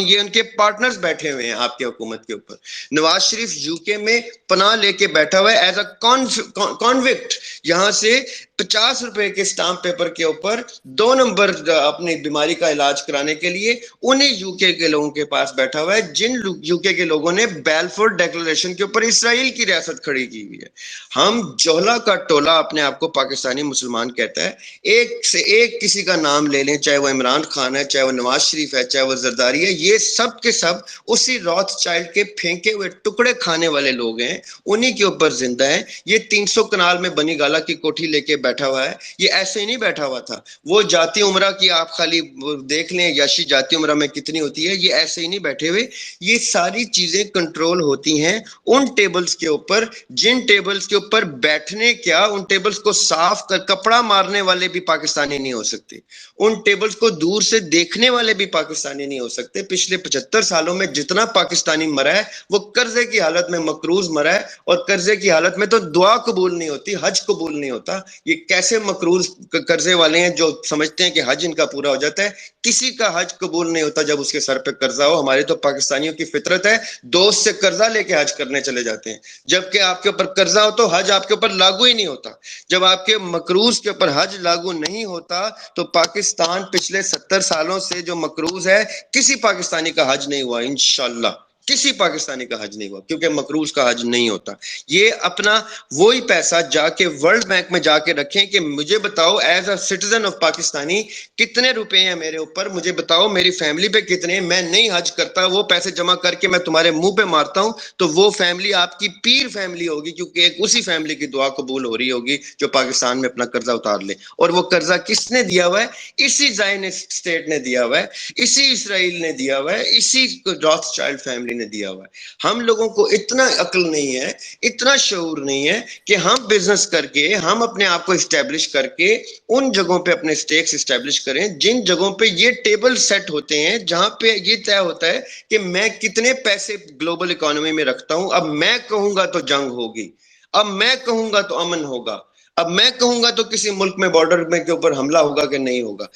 یہ ان کے پارٹنرز بیٹھے ہوئے ہیں آپ کی حکومت کے اوپر۔ نواز شریف یو کے میں پناہ لے کے بیٹھا ہوا ہے ایز اے کانوکٹ، یہاں سے 50 روپے کے اسٹامپ پیپر کے اوپر 2 نمبر اپنی بیماری کا علاج کرانے کے لیے انہیں یو کے لوگوں کے پاس بیٹھا ہوا ہے، جن یو کے لوگوں نے بیلفورڈ ڈیکلریشن کے اوپر اسرائیل کی ریاست کھڑی کی ہوئی ہے۔ ہم جوہلا کا ٹولہ اپنے آپ کو پاکستانی مسلمان کہتا ہے، ایک سے ایک کسی کا نام لے لیں، چاہے وہ عمران خان ہے، چاہے وہ نواز شریف ہے، چاہے وہ زرداری ہے، یہ سب کے سب اسی روتھ چائلڈ کے پھینکے ہوئے ٹکڑے کھانے والے لوگ ہیں، انہی کے اوپر زندہ ہیں۔ یہ 300 کنال میں بنی گالا کی کوٹھی لے کے بیٹھا ہوا ہے یہ ایسے ہی نہیں بیٹھا ہوا تھا. وہ جاتی عمرہ کی آپ خالی دیکھ لیں یاشی جاتی عمرہ میں کتنی ہوتی ہے, یہ ایسے ہی نہیں بیٹھے ہوئے. یہ ساری چیزیں کنٹرول ہوتی ہیں ان ٹیبلز کے اوپر جن ٹیبلز کے اوپر بیٹھنے کیا ان ٹیبلز کو صاف کر کپڑا مارنے والے بھی پاکستانی نہیں ہو سکتے, ان ٹیبلز کو دور سے دیکھنے والے بھی پاکستانی نہیں ہو سکتے. پچھلے 75 سالوں میں جتنا پاکستانی مرا ہے وہ قرضے کی حالت میں مقروض مرا ہے, اور قرضے کی حالت میں تو دعا قبول نہیں ہوتی, حج قبول نہیں ہوتا. یہ کیسے مقروض قرضے والے ہیں جو سمجھتے ہیں کہ حج ان کا پورا ہو جاتا ہے. کسی کا حج قبول نہیں ہوتا جب اس کے سر پہ قرضہ ہو. ہمارے تو پاکستانیوں کی فطرت ہے دوست سے قرضہ لے کے حج کرنے چلے جاتے ہیں, جبکہ آپ کے اوپر قرضہ ہو تو حج آپ کے اوپر لاگو ہی نہیں ہوتا. جب آپ کے مقروض کے اوپر حج لاگو نہیں ہوتا تو پاکستان پچھلے 70 سالوں سے جو مقروض ہے کسی پاکستانی کا حج نہیں ہوا, انشاءاللہ کسی پاکستانی کا حج نہیں ہوا, کیونکہ مقروض کا حج نہیں ہوتا. یہ اپنا وہی پیسہ جا کے ورلڈ بینک میں جا کے رکھیں کہ مجھے بتاؤ as a citizen of Pakistani کتنے روپے ہیں میرے اوپر, مجھے بتاؤ میری فیملی پہ کتنے ہیں, میں نہیں حج کرتا, وہ پیسے جمع کر کے میں تمہارے منہ پہ مارتا ہوں تو وہ فیملی آپ کی پیر فیملی ہوگی, کیونکہ ایک اسی فیملی کی دعا قبول ہو رہی ہوگی جو پاکستان میں اپنا قرضہ اتار لے. اور وہ قرضہ کس نے دیا ہوا ہے؟ اسی زائنسٹ اسٹیٹ نے دیا ہوا ہے, اسی اسرائیل نے دیا ہوا ہے, اسی راث چائلڈ فیملی نے دیا ہوا ہے. ہم لوگوں کو اتنا عقل نہیں ہے, اتنا شعور نہیں ہے کہ ہم بزنس کر کے ہم اپنے آپ کو اسٹیبلش کر کے ان جگہوں پہ اپنے سٹیکس اسٹیبلش کریں جن جگہوں پہ یہ ٹیبل سیٹ ہوتے ہیں, جہاں پہ یہ طے ہوتا ہے کہ میں کتنے پیسے گلوبل اکانومی میں رکھتا ہوں. اب میں کہوں گا تو جنگ ہوگی, اب میں کہوں گا تو امن ہوگا, اب میں کہوں گا تو کسی ملک میں بارڈر میں کے اوپر حملہ ہوگا کہ نہیں ہوگا.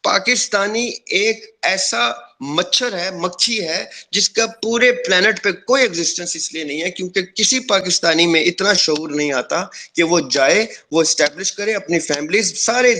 پاکستانی ایک ایسا مچھر ہے, مکھی ہے, جس کا پورے پلانٹ پہ کوئی ایگزسٹنس اس لیے نہیں ہے کیونکہ کسی پاکستانی میں اتنا شعور نہیں آتا کہ وہ جائے, وہ اسٹیبلش کرے اپنی فیملیز. سارے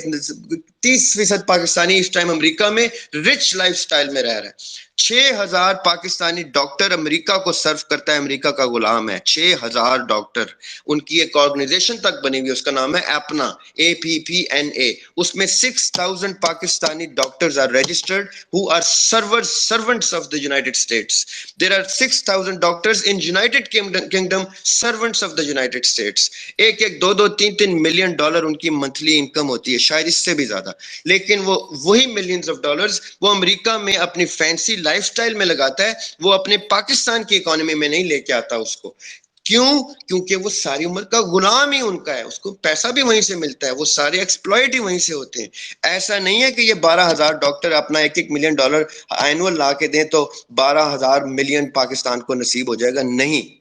30% پاکستانی اس ٹائم امریکہ میں رچ لائف سٹائل میں رہ رہے ہیں. 6,000 پاکستانی ڈاکٹر امریکہ کو سرو کرتا ہے, امریکہ کا غلام ہے. 6,000 ڈاکٹر, ان کی ایک آرگنائزیشن تک بنی ہوئی, اس کا نام ہے ایپنا, APPNA. اس میں 6,000 Pakistani doctors are registered who are servants of the United States. There are 6,000 doctors in United Kingdom, servants of the United States. ایک ایک دو دو تین تین ملین ڈالر ان کی منتھلی انکم ہوتی ہے, شاید اس سے بھی زیادہ. لیکن وہ وہی ملینز آف ڈالرز وہ امریکہ میں اپنی فینسی لائف سٹائل میں لگاتا ہے, وہ اپنے پاکستان کی اکانومی میں نہیں لے کے آتا اس کو. کیوں؟ کیونکہ وہ ساری عمر کا غلام ہی ان کا ہے, اس کو پیسہ بھی وہیں سے ملتا ہے, وہ سارے ایکسپلائٹ ہی وہیں سے ہوتے ہیں. ایسا نہیں ہے کہ یہ 12,000 ڈاکٹر اپنا $1 ملین اینول لا کے دیں تو 12,000 ملین پاکستان کو نصیب ہو جائے گا. نہیں,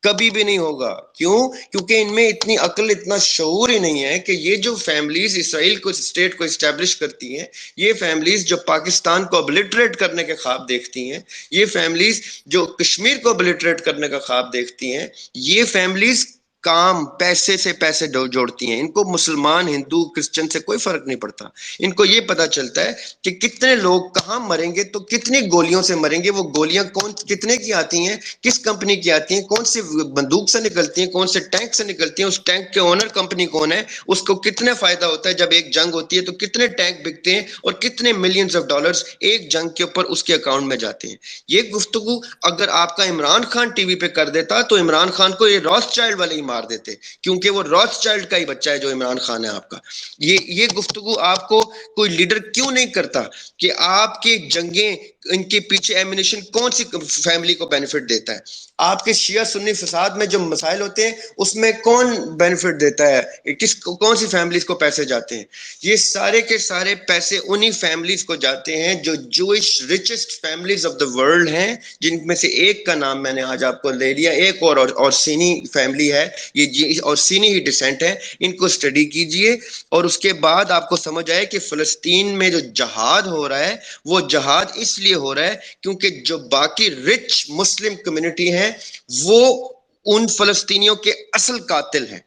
کبھی بھی نہیں ہوگا. کیوں؟ کیونکہ ان میں اتنی عقل اتنا شعور ہی نہیں ہے کہ یہ جو فیملیز اسرائیل کو اسٹیٹ کو اسٹیبلش کرتی ہیں, یہ فیملیز جو پاکستان کو ابلیٹریٹ کرنے کے خواب دیکھتی ہیں, یہ فیملیز جو کشمیر کو ابلیٹریٹ کرنے کا خواب دیکھتی ہیں, یہ فیملیز کام پیسے سے پیسے جوڑتی ہیں. ان کو مسلمان ہندو کرسچن سے کوئی فرق نہیں پڑتا. ان کو یہ پتا چلتا ہے کہ کتنے لوگ کہاں مریں گے تو کتنی گولیوں سے مریں گے, وہ گولیاں کون کتنے کی آتی ہیں, کس کمپنی کی آتی ہیں, کون سی بندوق سے نکلتی ہیں, کون سے ٹینک سے نکلتی ہیں, اس ٹینک کے اونر کمپنی کون ہے, اس کو کتنے فائدہ ہوتا ہے جب ایک جنگ ہوتی ہے تو کتنے ٹینک بکتے ہیں اور کتنے ملینز آف ڈالرز ایک جنگ کے اوپر اس کے اکاؤنٹ میں جاتے ہیں. یہ گفتگو اگر آپ کا عمران خان ٹی وی پہ کر دیتا تو عمران خان کو یہ راث چائلڈ والے ہی مار دیتے, کیونکہ وہ راث چائلڈ کا ہی بچہ ہے جو عمران خان ہے آپ کا. یہ گفتگو آپ کو کوئی لیڈر کیوں نہیں کرتا کہ آپ کی جنگیں ان کے پیچھے ایمونیشن کون سی فیملی کو بینیفٹ دیتا ہے, آپ کے شیعہ سنی فساد میں جو مسائل ہوتے ہیں اس میں کون بینیفٹ دیتا ہے, کون سی فیملیز کو پیسے جاتے ہیں. یہ سارے کے سارے پیسے انہی فیملیز کو جاتے ہیں جو Jewish richest families of the world ہیں, جن میں سے ایک کا نام میں نے آج آپ کو لے لیا, ایک اور سینی فیملی ہے, یہ اور سینی ہی ڈسینٹ ہے. ان کو اسٹڈی کیجئے اور اس کے بعد آپ کو سمجھ آئے کہ فلسطین میں جو جہاد ہو رہا ہے وہ جہاد اس لیے ہو رہا ہے کیونکہ جو باقی رچ مسلم کمیونٹی ہیں وہ ان فلسطینیوں کے اصل قاتل ہیں.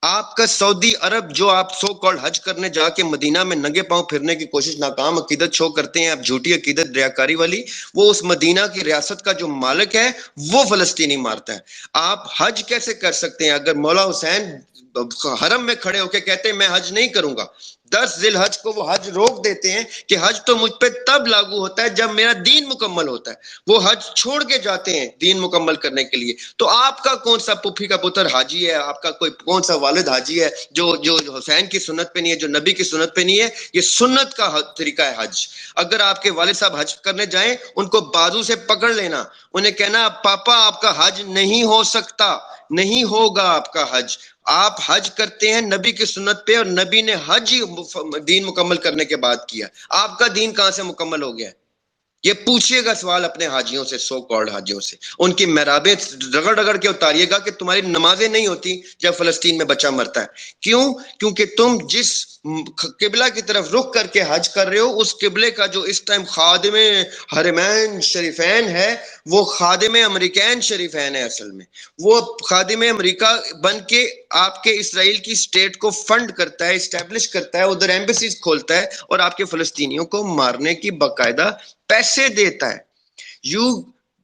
آپ کا سعودی عرب جو آپ سو کالڈ حج کرنے جا کے مدینہ میں ننگے پاؤں پھرنے کی کوشش, ناکام عقیدت شو کرتے ہیں آپ, جھوٹی عقیدت ریاکاری والی, وہ اس مدینہ کی ریاست کا جو مالک ہے وہ فلسطینی مارتا ہے. آپ حج کیسے کر سکتے ہیں؟ اگر مولا حسین حرم میں کھڑے ہو کے کہتے ہیں میں حج نہیں کروں گا, 10 ذی الحج کو وہ حج روک دیتے ہیں کہ حج تو مجھ پہ تب لاگو ہوتا ہے جب میرا دین مکمل ہوتا ہے. وہ حج چھوڑ کے جاتے ہیں دین مکمل کرنے کے لیے. تو آپ کا کون سا پھپھی کا پتر حاجی ہے, آپ کا کوئی کون سا والد حاجی ہے جو حسین کی سنت پہ نہیں ہے, جو نبی کی سنت پہ نہیں ہے؟ یہ سنت کا طریقہ ہے حج. اگر آپ کے والد صاحب حج کرنے جائیں, ان کو بازو سے پکڑ لینا, انہیں کہنا پاپا آپ کا حج نہیں ہو سکتا, نہیں ہوگا آپ کا حج. آپ حج کرتے ہیں نبی کی سنت پہ, اور نبی نے حج دین مکمل کرنے کے بعد کیا. آپ کا دین کہاں سے مکمل ہو گیا؟ یہ پوچھئے گا سوال اپنے حاجیوں سے, سو کالڈ حاجیوں سے. ان کی محرابیں رگڑ رگڑ کے اتاریے گا کہ تمہاری نمازیں نہیں ہوتی جب فلسطین میں بچہ مرتا ہے. کیوں؟ کیونکہ تم جس قبلہ کی طرف رخ کر کے حج کر رہے ہو, اس قبلے کا جو اس ٹائم خادم حرمین شریفین ہے, وہ خادم امریکین شریفین ہے. اصل میں وہ خادم امریکہ بن کے آپ کے اسرائیل کی اسٹیٹ کو فنڈ کرتا ہے, اسٹیبلش کرتا ہے, ادھر ایمبیسیز کھولتا ہے, اور آپ کے فلسطینیوں کو مارنے کی باقاعدہ پیسے دیتا ہے. You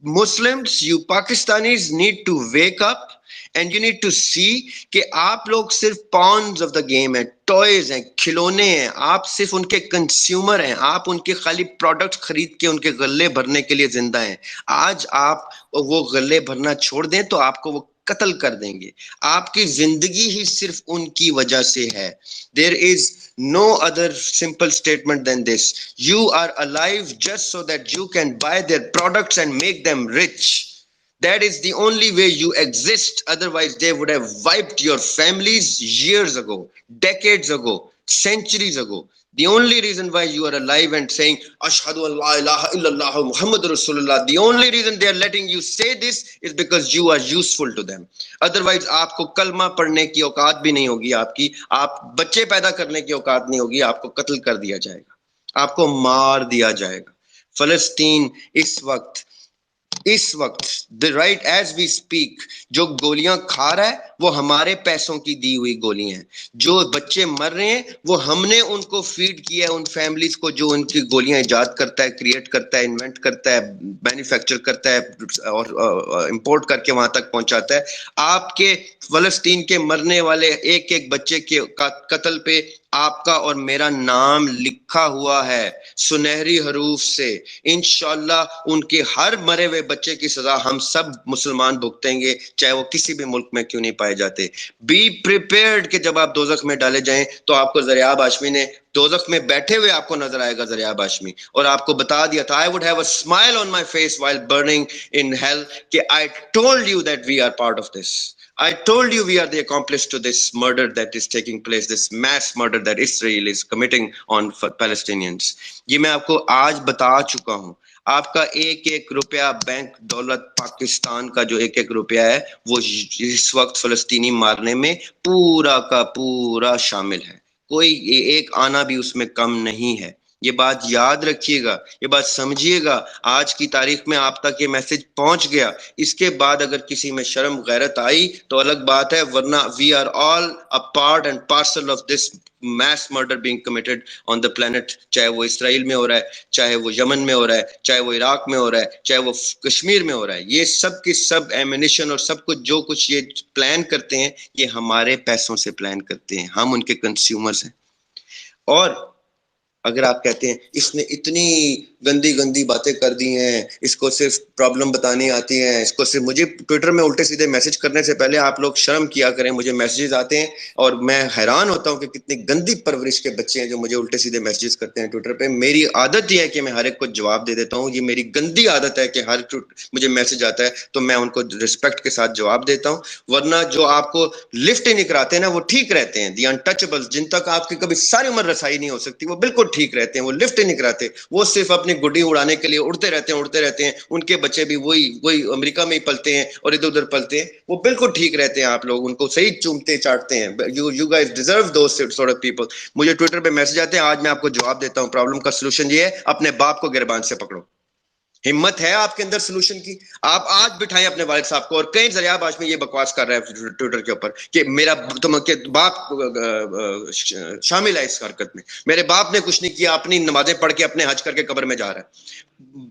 Muslims, you Pakistanis need to wake up and you need to see کہ آپ لوگ صرف pawns of the game ہیں, ٹوائز ہیں, کھلونے ہیں. آپ صرف ان کے کنزیومر ہیں, آپ ان کے خالی پروڈکٹ خرید کے ان کے غلے بھرنے کے لیے زندہ ہیں. آج آپ وہ غلے بھرنا چھوڑ دیں تو آپ کو وہ قتل کر دیں گے. آپ کی زندگی ہی صرف ان کی وجہ سے ہے. There is no other simple statement than this. You are alive just so that you can buy their products and make them rich. That is the only way you exist. Otherwise, they would have wiped your families years ago, decades ago, centuries ago. The only reason why you are alive and saying ashhadu an la ilaha illallah muhammadur rasulullah, the only reason they are letting you say this is because you are useful to them. Otherwise آپ کو کلمہ پڑھنے کی اوقات بھی نہیں ہوگی, آپ کی آپ بچے پیدا کرنے کی اوقات نہیں ہوگی, آپ کو قتل کر دیا جائے گا, آپ کو مار دیا جائے گا. فلسطین اس وقت رائٹ ایز وی اسپیک جو گولیاں کھا رہا ہے وہ ہمارے پیسوں کی دی ہوئی گولیاں ہیں. جو بچے مر رہے ہیں وہ ہم نے ان کو فیڈ کیا ہے, ان فیملیز کو جو ان کی گولیاں ایجاد کرتا ہے, کریٹ کرتا ہے, انوینٹ کرتا ہے, مینوفیکچر کرتا ہے اور امپورٹ کر کے وہاں تک پہنچاتا ہے. آپ کے فلسطین کے مرنے والے ایک ایک بچے کے قتل پہ آپ کا اور میرا نام لکھا ہوا ہے سنہری حروف سے. انشاءاللہ ان کے ہر مرے ہوئے بچے کی سزا ہم سب مسلمان بھگتیں گے, چاہے وہ کسی بھی ملک میں کیوں نہیں پائے جاتے. بی پریپیئرڈ کہ جب آپ دوزخ میں ڈالے جائیں تو آپ کو ذریعہ ہاشمی نے دوزخ میں بیٹھے ہوئے آپ کو نظر آئے گا, ذریعہ ہاشمی, اور آپ کو بتا دیا تھا I would have a smile on my face while burning in hell کہ I told you that we are part of this. I told you we are the accomplice to this murder that is taking place, this mass murder that Israel is committing on Palestinians. یہ میں آپ کو آج بتا چکا ہوں. آپ کا ایک ایک روپیہ بینک دولت پاکستان کا جو ایک ایک روپیہ ہے وہ اس وقت فلسطینی مارنے میں پورا کا پورا شامل ہے. کوئی ایک آنا بھی اس میں کم نہیں ہے. یہ بات یاد رکھیے گا, یہ بات سمجھیے گا. آج کی تاریخ میں آپ تک یہ میسج پہنچ گیا. اس کے بعد اگر کسی میں شرم غیرت آئی تو الگ بات ہے, ورنہ we are all a part and parcel of this mass murder being committed on the planet. چاہے وہ اسرائیل میں ہو رہا ہے, چاہے وہ یمن میں ہو رہا ہے, چاہے وہ عراق میں ہو رہا ہے, چاہے وہ کشمیر میں ہو رہا ہے. یہ سب کی سب ایمونیشن اور سب کچھ جو کچھ یہ پلان کرتے ہیں یہ ہمارے پیسوں سے پلان کرتے ہیں, ہم ان کے کنزیومرز ہیں. اور اگر آپ کہتے ہیں اس نے اتنی گندی گندی باتیں کر دی ہیں, اس کو صرف پرابلم بتانی آتی ہیں, اس کو صرف, مجھے ٹویٹر میں الٹے سیدھے میسج کرنے سے پہلے آپ لوگ شرم کیا کریں. مجھے میسیجز آتے ہیں اور میں حیران ہوتا ہوں کہ کتنی گندی پرورش کے بچے ہیں جو مجھے الٹے سیدھے میسیجز کرتے ہیں ٹویٹر پہ. میری عادت یہ ہے کہ میں ہر ایک کو جواب دے دیتا ہوں, یہ میری گندی عادت ہے کہ ہر مجھے میسج آتا ہے تو میں ان کو رسپیکٹ کے ساتھ جواب دیتا ہوں. ورنہ جو آپ کو لفٹ ہی نہیں کراتے ہیں نا وہ ٹھیک رہتے ہیں. دی انٹچبلز, جن تک آپ کی کبھی ساری عمر رسائی نہیں ہو سکتی, وہ بالکل ٹھیک رہتے ہیں, وہ لفٹ نہیں کراتے, وہ صرف اپنی گڈی اڑانے کے لیے اڑتے رہتے ہیں. ان کے بچے بھی وہی امریکہ میں ہی پلتے ہیں اور ادھر ادھر پلتے ہیں, وہ بالکل ٹھیک رہتے ہیں. آپ لوگ ان کو صحیح چومتے چاٹتے ہیں. You guys deserve those sort of people. مجھے ٹویٹر پہ میسج آتے ہیں, آج میں آپ کو جواب دیتا ہوں. پرابلم کا سولوشن یہ ہے, اپنے باپ کو گربان سے پکڑو. ہمت ہے آپ کے اندر سولوشن کی؟ آپ آج بٹھائیں اپنے والد صاحب کو اور کہیں ذریعہ آج میں یہ بکواس کر رہا ہے ٹویٹر کے اوپر کہ میرا باپ شامل ہے اس حرکت میں، میرے باپ نے کچھ نہیں کیا، اپنی نمازیں پڑھ کے اپنے حج کر کے قبر میں جا رہا ہے.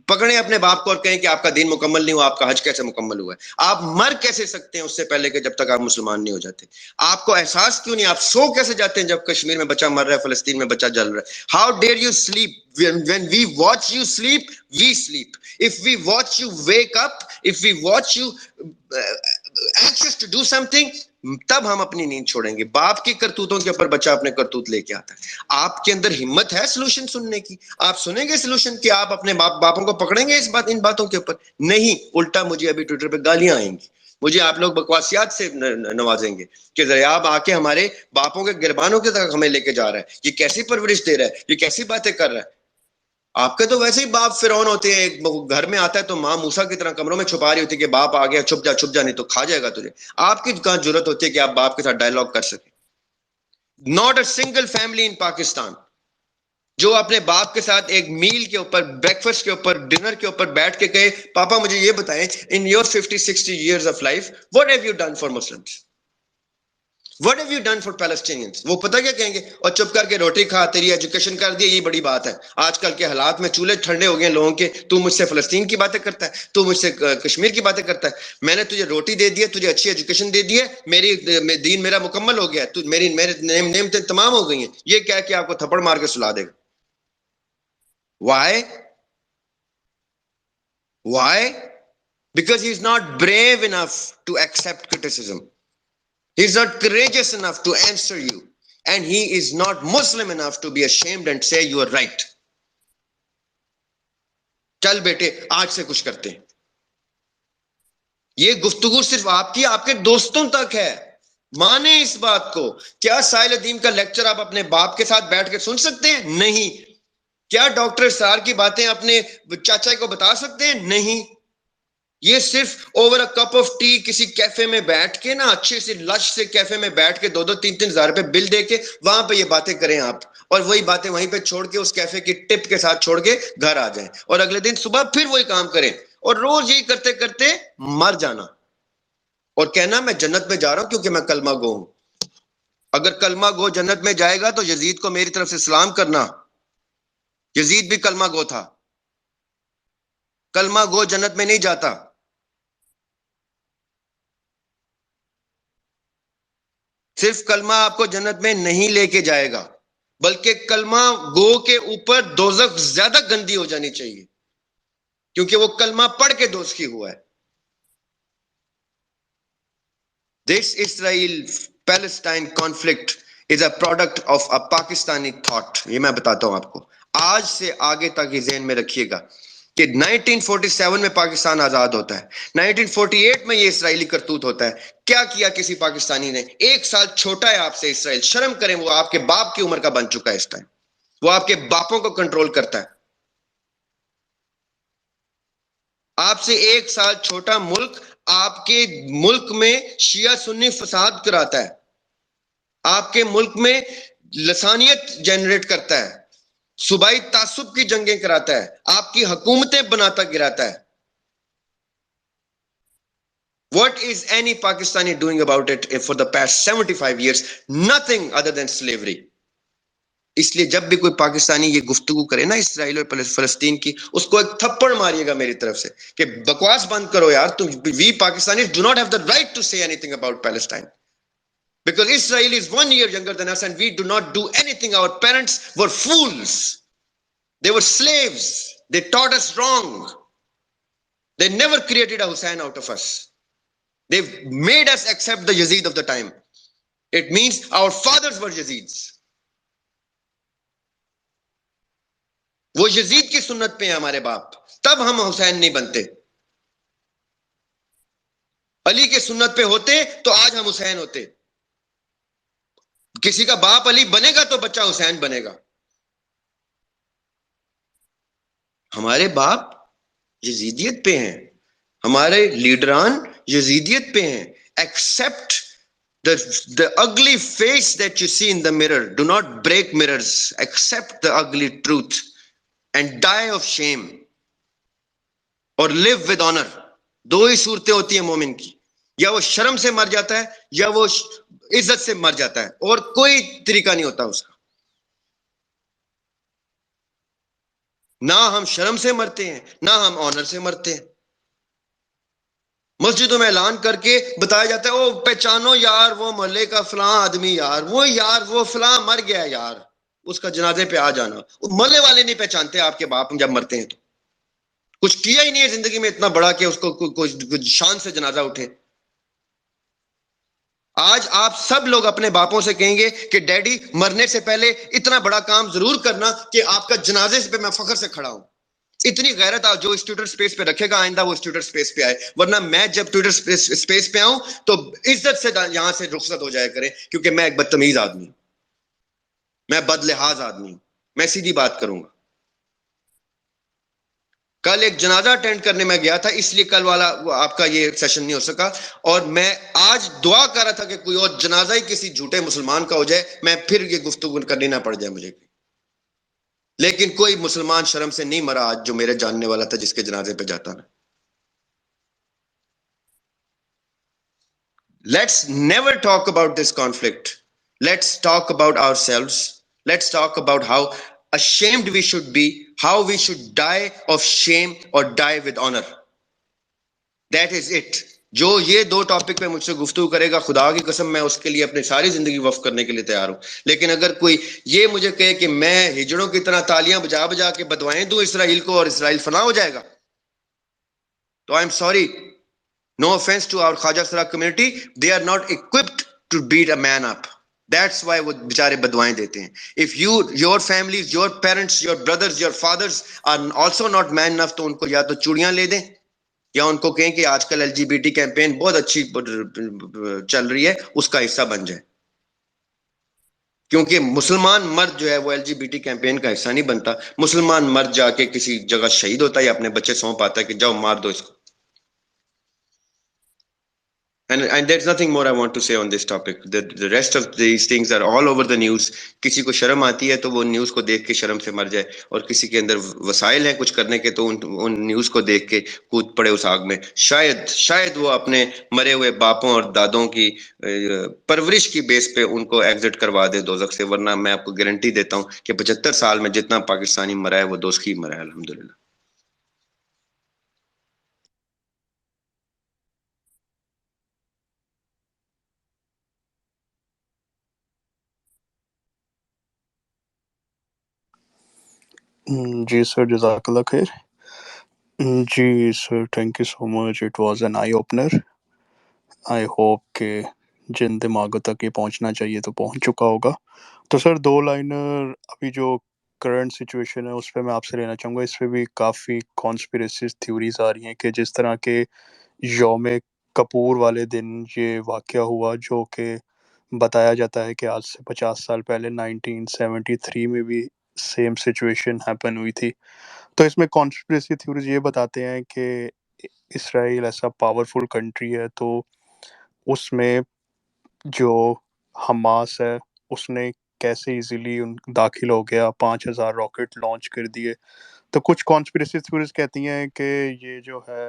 پکڑیں اپنے باپ کو اور کہیں کہ آپ کا دین مکمل نہیں ہوا، آپ کا حج کیسے مکمل ہوا ہے؟ آپ مر کیسے سکتے ہیں اس سے پہلے کہ جب تک آپ مسلمان نہیں ہو جاتے؟ آپ کو احساس کیوں نہیں؟ آپ سو کیسے جاتے ہیں جب کشمیر میں بچہ مر رہا ہے، فلسطین میں بچہ جل رہا ہے؟ How dare you sleep when we watch you sleep we sleep. If we watch you wake up, if we watch you anxious to do something, تب ہم اپنی نیند چھوڑیں گے. باپ کی کرتوتوں کے اوپر بچہ اپنے کرتوت لے کے آتا ہے. آپ کے اندر ہمت ہے سولوشن سننے کی؟ آپ سنیں گے سولوشن کہ آپ اپنے باپوں کو پکڑیں گے ان باتوں کے اوپر؟ نہیں، الٹا مجھے ابھی ٹویٹر پہ گالیاں آئیں گی، مجھے آپ لوگ بکواسیات سے نوازیں گے کہ ذریعہ آ کے ہمارے باپوں کے گربانوں کے تک ہمیں لے کے جا رہا ہے، یہ کیسی پرورش دے رہا ہے، یہ کیسی باتیں کر رہا ہے. آپ کے تو ویسے ہی باپ فرعون ہوتے ہیں، گھر میں آتا ہے تو ماں موسیٰ کی طرح کمروں میں چھپا رہی ہوتی ہے کہ باپ آ گیا، چھپ جا نہیں تو کھا جائے گا تجھے. آپ کی کہاں جرت ہوتی ہے کہ آپ باپ کے ساتھ ڈائلاگ کر سکیں؟ ناٹ اے سنگل فیملی ان پاکستان جو اپنے باپ کے ساتھ ایک میل کے اوپر، بریکفاسٹ کے اوپر، ڈنر کے اوپر بیٹھ کے کہے پاپا مجھے یہ بتائیں in your 50-60 years of life what have you done for Muslims, what have you done for Palestinians. وہ پتہ کیا کہیں گے؟ اور چپ کر کے روٹی کھا، تیری ایجوکیشن کر دی، یہ بڑی بات ہے. آج کل کے حالات میں چولہے ٹھنڈے ہو گئے لوگوں کے، تو مجھ سے فلسطین کی باتیں کرتا ہے، تو مجھ سے کشمیر کی باتیں کرتا ہے. میں نے تجھے روٹی دے دی ہے، تجھے اچھی ایجوکیشن دے دی ہے، میری دین میرا مکمل ہو گیا ہے، تو میری نعمتیں تمام ہو گئی ہیں. یہ کہہ کے آپ کو تھپڑ مار کے سلا دے گا. Why? Because he is not brave enough to accept criticism. He is not courageous enough to answer you. And he is not Muslim enough to be ashamed and say you are right. چل بیٹے آج سے کچھ کرتے ہیں. یہ گفتگو صرف آپ کی، آپ کے دوستوں تک ہے. مانیں اس بات کو. کیا ساحل ادیم کا لیکچر آپ اپنے باپ کے ساتھ بیٹھ کے سن سکتے ہیں؟ نہیں. کیا ڈاکٹر سار کی باتیں اپنے چاچا کو بتا سکتے ہیں؟ نہیں. یہ صرف over a cup of T کسی کیفے میں بیٹھ کے نا، اچھے سے لش سے کیفے میں بیٹھ کے 2-3 ہزار بل دے کے وہاں پہ یہ باتیں کریں آپ، اور وہی باتیں وہیں پہ چھوڑ کے اس کیفے کی ٹپ کے ساتھ چھوڑ کے گھر آ جائیں، اور اگلے دن صبح پھر وہی کام کریں، اور روز یہی کرتے کرتے مر جانا اور کہنا میں جنت میں جا رہا ہوں کیونکہ میں کلمہ گو ہوں. اگر کلمہ گو جنت میں جائے گا تو یزید کو میری طرف سے سلام کرنا. یزید بھی کلمہ گو تھا. کلمہ گو جنت میں نہیں جاتا. صرف کلمہ آپ کو جنت میں نہیں لے کے جائے گا، بلکہ کلمہ گو کے اوپر دوزخ زیادہ گندی ہو جانی چاہیے، کیونکہ وہ کلمہ پڑھ کے دوزخی ہوا ہے. This Israel-Palestine conflict is a product of a Pakistani thought. یہ میں بتاتا ہوں آپ کو. آج سے آگے تک یہ ذہن میں رکھیے گا کہ 1947 میں پاکستان آزاد ہوتا ہے، 1948 میں یہ اسرائیلی کرتوت ہوتا ہے. کیا کیا کسی پاکستانی نے؟ 1 سال چھوٹا ہے آپ سے اسرائیل. شرم کریں، وہ آپ کے باپ کی عمر کا بن چکا ہے اس ٹائم. وہ آپ کے باپوں کو کنٹرول کرتا ہے. آپ سے 1 سال چھوٹا ملک آپ کے ملک میں شیعہ سنی فساد کراتا ہے، آپ کے ملک میں لسانیت جنریٹ کرتا ہے، صوبائی تعصب کی جنگیں کراتا ہے، آپ کی حکومتیں بناتا گراتا ہے. What is any Pakistani doing about it for the past 75 years? Nothing other than slavery. اس لیے جب بھی کوئی پاکستانی یہ گفتگو کرے نا اسرائیل اور فلسطین کی، اس کو ایک تھپڑ ماریے گا میری طرف سے کہ بکواس بند کرو یار. تم we Pakistanis do not have the right to say anything about Palestine. Because Israel is 1 year younger than us and we do not do anything. Our parents were fools. They were slaves. They taught us wrong. They never created a Hussein out of us. They've made us accept the Yazid of the time. It means our fathers were Yazids. وہ یزید کی سنت پہ ہیں ہمارے باپ، تب ہم حسین نہیں بنتے. علی کے سنت پہ ہوتے تو آج ہم حسین ہوتے. کسی کا باپ علی بنے گا تو بچہ حسین بنے گا. ہمارے باپ یزیدیت پہ ہیں، ہمارے لیڈران یزیدیت پہ ہیں. Accept the ugly face that you see in the mirror. Do not break mirrors. Accept the ugly truth and die of shame. اور لیو ود آنر. دو ہی صورتیں ہوتی ہیں مومن کی, یا وہ شرم سے مر جاتا ہے یا وہ عزت سے مر جاتا ہے, اور کوئی طریقہ نہیں ہوتا اس کا. نہ ہم شرم سے مرتے ہیں نہ ہم آنر سے مرتے ہیں. مسجدوں میں اعلان کر کے بتایا جاتا ہے, او پہچانو یار وہ محلے کا فلاں آدمی, یار وہ فلاں مر گیا یار, اس کا جنازے پہ آ جانا. محلے والے نہیں پہچانتے آپ کے باپ جب مرتے ہیں تو. کچھ کیا ہی نہیں ہے زندگی میں اتنا بڑا کہ اس کو کچھ شان سے جنازہ اٹھے. آج آپ سب لوگ اپنے باپوں سے کہیں گے کہ ڈیڈی مرنے سے پہلے اتنا بڑا کام ضرور کرنا کہ آپ کا جنازے پہ میں فخر سے کھڑا ہوں. اتنی غیرت جو اس ٹویٹر سپیس پہ رکھے گا آئندہ وہ اس ٹویٹر سپیس پہ آئے, ورنہ میں جب ٹویٹر سپیس پہ آؤں تو عزت سے یہاں سے رخصت ہو جایا کرے, کیونکہ میں ایک بدتمیز آدمی ہوں, میں بد لحاظ آدمی ہوں, میں سیدھی بات کروں گا. کل ایک جنازہ اٹینڈ کرنے میں گیا تھا, اس لیے کل والا آپ کا یہ سیشن نہیں ہو سکا, اور میں آج دعا کر رہا تھا کہ کوئی اور جنازہ ہی کسی جھوٹے مسلمان کا ہو جائے, میں پھر یہ گفتگو کرنی نہ پڑ جائے مجھے. لیکن کوئی مسلمان شرم سے نہیں مرا آج جو میرے جاننے والا تھا جس کے جنازے پہ جاتا نا. Let's never talk about this conflict. Let's talk about ourselves. Let's talk about how ashamed we should be, how we should die of shame or die with honor. That is it. جو یہ دو topic پہ مجھ سے گفتگو کرے گا, خدا کی قسم میں اس کے لیے اپنی ساری زندگی وقف کرنے کے لیے تیار ہوں. لیکن اگر کوئی یہ مجھے کہے کہ میں ہجڑوں کی طرح تالیاں بجا بجا کے بدوائیں دوں اسرائیل کو اور اسرائیل فنا ہو جائے گا, تو I am sorry. No offense to our Khaja Sara community, they are not equipped to beat a man up. That's why وہ بیچارے بدوائیں دیتے ہیں. If your families, your parents, your brothers, your fathers are also not man enough, تو ان کو یا تو چوڑیاں لے دیں یا ان کو کہیں کہ آج کل LGBT کیمپین بہت اچھی چل رہی ہے, اس کا حصہ بن جائے. کیونکہ مسلمان مرد جو ہے وہ LGBT کیمپین کا حصہ نہیں بنتا. مسلمان مرد جا کے کسی جگہ شہید ہوتا ہے یا اپنے بچے سونپ آتا ہے کہ جاؤ مار دو اس کو. And there's nothing more I want to say on this topic. The rest of these things are all over the news. کسی کو شرم آتی ہے تو وہ نیوز کو دیکھ کے شرم سے مر جائے, اور کسی کے اندر وسائل ہیں کچھ کرنے کے تو ان نیوز کو دیکھ کے کود پڑے اس آگ میں. شاید وہ اپنے مرے ہوئے باپوں اور دادوں کی پرورش کی بیس پہ ان کو ایگزٹ کروا دے دوزخ سے, ورنہ میں آپ کو گارنٹی دیتا ہوں کہ 75 سال میں جتنا پاکستانی مرا ہے وہ دوزخی مرا ہے الحمدللہ. جی سر, جزاک اللہ خیر. جی sir, thank you so much. It was an eye opener. I hope کہ جن دماغوں تک یہ پہنچنا چاہیے تو پہنچ چکا ہوگا. تو سر 2 لائنر ابھی جو کرنٹ سچویشن ہے اس پہ میں آپ سے لینا چاہوں گا. اس پہ بھی کافی کانسپریسی تھیوریز آ رہی ہیں کہ جس طرح کے یوم کپور والے دن یہ واقعہ ہوا, جو کہ بتایا جاتا ہے کہ آج سے 50 سال پہلے 1973 میں بھی سیم سچویشن ہیپن ہوئی تھی. تو اس میں کانسپریسی تھیوریز یہ بتاتے ہیں کہ اسرائیل ایسا پاورفل کنٹری ہے, تو اس میں جو حماس ہے اس نے کیسے ایزیلی داخل ہو گیا, 5,000 راکٹ لانچ کر دیے. تو کچھ کانسپریسی تھیوریز کہتی ہیں کہ یہ جو ہے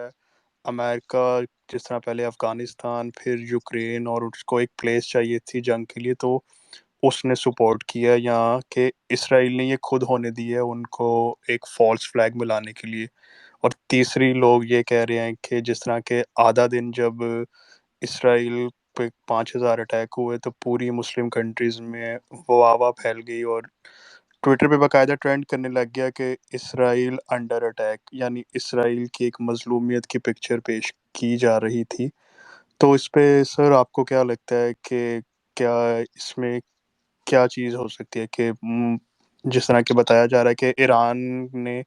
امریکہ جس طرح پہلے افغانستان پھر یوکرین, اور اس کو ایک پلیس چاہیے تھی جنگ کے لیے, تو اس نے سپورٹ کیا, یا کہ اسرائیل نے یہ خود ہونے دی ہے ان کو ایک فالس فلیگ ملانے کے لیے. اور تیسری لوگ یہ کہہ رہے ہیں کہ جس طرح کہ آدھا دن جب اسرائیل پہ 5,000 اٹیک ہوئے تو پوری مسلم کنٹریز میں واہ پھیل گئی, اور ٹویٹر پہ باقاعدہ ٹرینڈ کرنے لگ گیا کہ اسرائیل انڈر اٹیک, یعنی اسرائیل کی ایک مظلومیت کی پکچر پیش کی جا رہی تھی. تو اس پہ سر آپ کو کیا لگتا ہے کہ کیا اس میں کیا چیز ہو سکتی ہے کہ جس طرح کہ بتایا جا رہا ہے کہ ایران نے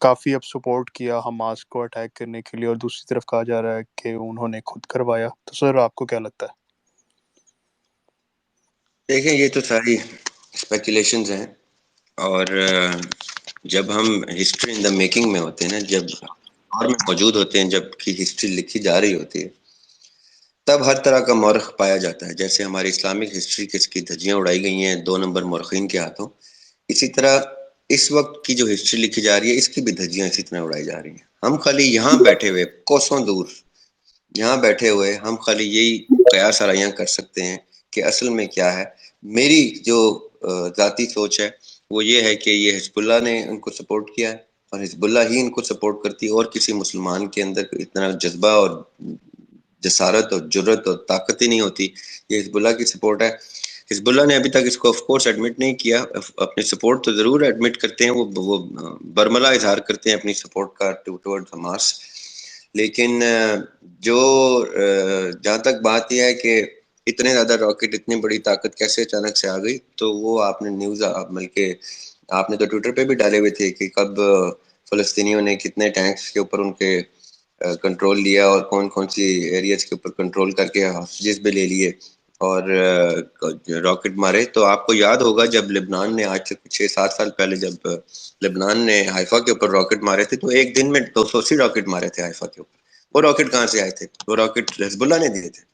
کافی اب سپورٹ کیا حماس کو اٹیک کرنے کے لیے, اور دوسری طرف کہا جا رہا ہے کہ انہوں نے خود کروایا. تو سر آپ کو کیا لگتا ہے؟ دیکھیں یہ تو ساری اسپیکولیشنز ہیں, اور جب ہم ہسٹری ان دا میکنگ میں ہوتے ہیں نا, جب اور میں موجود ہوتے ہیں, جب کی ہسٹری لکھی جا رہی ہوتی ہے, تب ہر طرح کا مورخ پایا جاتا ہے. جیسے ہماری اسلامک ہسٹری کی دھجیاں اڑائی گئی ہیں 2 نمبر مورخین کے ہاتھوں, اسی طرح اس وقت کی جو ہسٹری لکھی جا رہی ہے اس کی بھی دھجیاں اسی طرح اڑائی جا رہی ہیں. ہم خالی یہاں بیٹھے ہوئے کوسوں دور یہاں بیٹھے ہوئے ہم خالی یہی قیاس آرائیاں کر سکتے ہیں کہ اصل میں کیا ہے. میری جو ذاتی سوچ ہے وہ یہ ہے کہ یہ حزب اللہ نے ان کو سپورٹ کیا ہے اور حزب اللہ ہی ان کو سپورٹ کرتی ہے، اور کسی مسلمان کے اندر اتنا جذبہ اور جسارت اور جرت اور طاقت ہی نہیں ہوتی. یہ حزب اللہ کی سپورٹ ہے. حزب اللہ نے ابھی تک اس کو آف کورس ایڈمٹ نہیں کیا، اپنی سپورٹ تو ضرور ایڈمٹ کرتے ہیں، وہ برملا اظہار کرتے ہیں اپنی سپورٹ کا ٹورڈ حماس. لیکن جو جہاں تک بات یہ ہے کہ اتنے زیادہ راکٹ اتنی بڑی طاقت کیسے اچانک سے آ گئی، تو وہ آپ نے نیوز بلکہ آپ نے تو ٹویٹر پہ بھی ڈالے ہوئے تھے کہ کب فلسطینیوں نے کتنے ٹینکس کے اوپر ان کے کنٹرول لیا اور کون کون سی ایریاز کے اوپر کنٹرول کر کے ہاسٹیجز بھی لے لیے اور راکٹ مارے. تو آپ کو یاد ہوگا جب لبنان نے آج سے 6-7 سال پہلے جب لبنان نے حائفہ کے اوپر راکٹ مارے تھے تو ایک دن میں 280 راکٹ مارے تھے حائفہ کے اوپر. وہ راکٹ کہاں سے آئے تھے؟ وہ راکٹ حزب اللہ نے دیے تھے.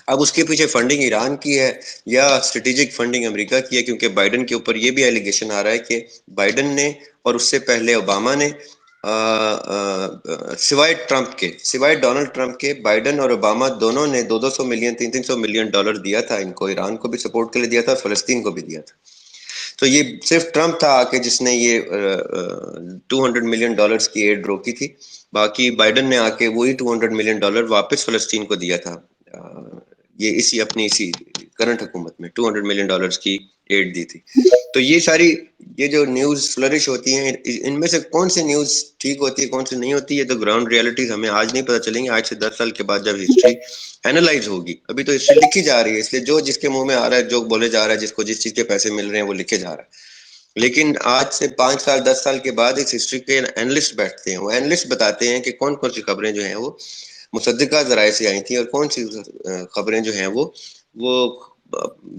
اب اس کے پیچھے فنڈنگ ایران کی ہے یا اسٹریٹجک فنڈنگ امریکہ کی ہے، کیونکہ بائیڈن کے اوپر یہ بھی ایلیگیشن آ رہا ہے کہ بائیڈن نے اور اس سے پہلے اوباما نے سوائے ڈونلڈ ٹرمپ کے بائیڈن اور اوباما دونوں نے 200 ملین 300 ملین ڈالر دیا تھا ان کو، ایران کو بھی سپورٹ کے لیے دیا تھا اور فلسطین کو بھی دیا تھا. تو یہ صرف ٹرمپ تھا آ کے جس نے یہ 200 ملین ڈالرز کی ایڈ روکی تھی، باقی بائیڈن نے آ کے وہی 200 ملین ڈالر واپس فلسطین کو دیا تھا. یہ اسی کرنٹ حکومت میں 200 ملین ڈالرز کی ایڈ دی تھی. تو یہ جو نیوز فلرش ہوتی ہیں ان میں سے کون سی نیوز ٹھیک ہوتی ہے کون سی نہیں ہوتی ہے تو گراؤنڈ ریالٹیز ہمیں آج نہیں پتہ چلیں گی. آج سے 10 سال کے بعد جب ہسٹری اینالائز ہوگی، ابھی تو ہسٹری لکھی جا رہی ہے، اس لیے جو جس کے منہ میں آ رہا ہے جو بولے جا رہا ہے جس کو جس چیز کے پیسے مل رہے ہیں وہ لکھے جا رہا ہے. لیکن آج سے 5 سال 10 سال کے بعد اس ہسٹری کے اینالسٹ بیٹھتے ہیں، وہ اینالسٹ بتاتے ہیں کہ کون کون سی خبریں جو ہیں وہ مصدقہ ذرائع سے آئی تھیں اور کون سی خبریں جو ہیں وہ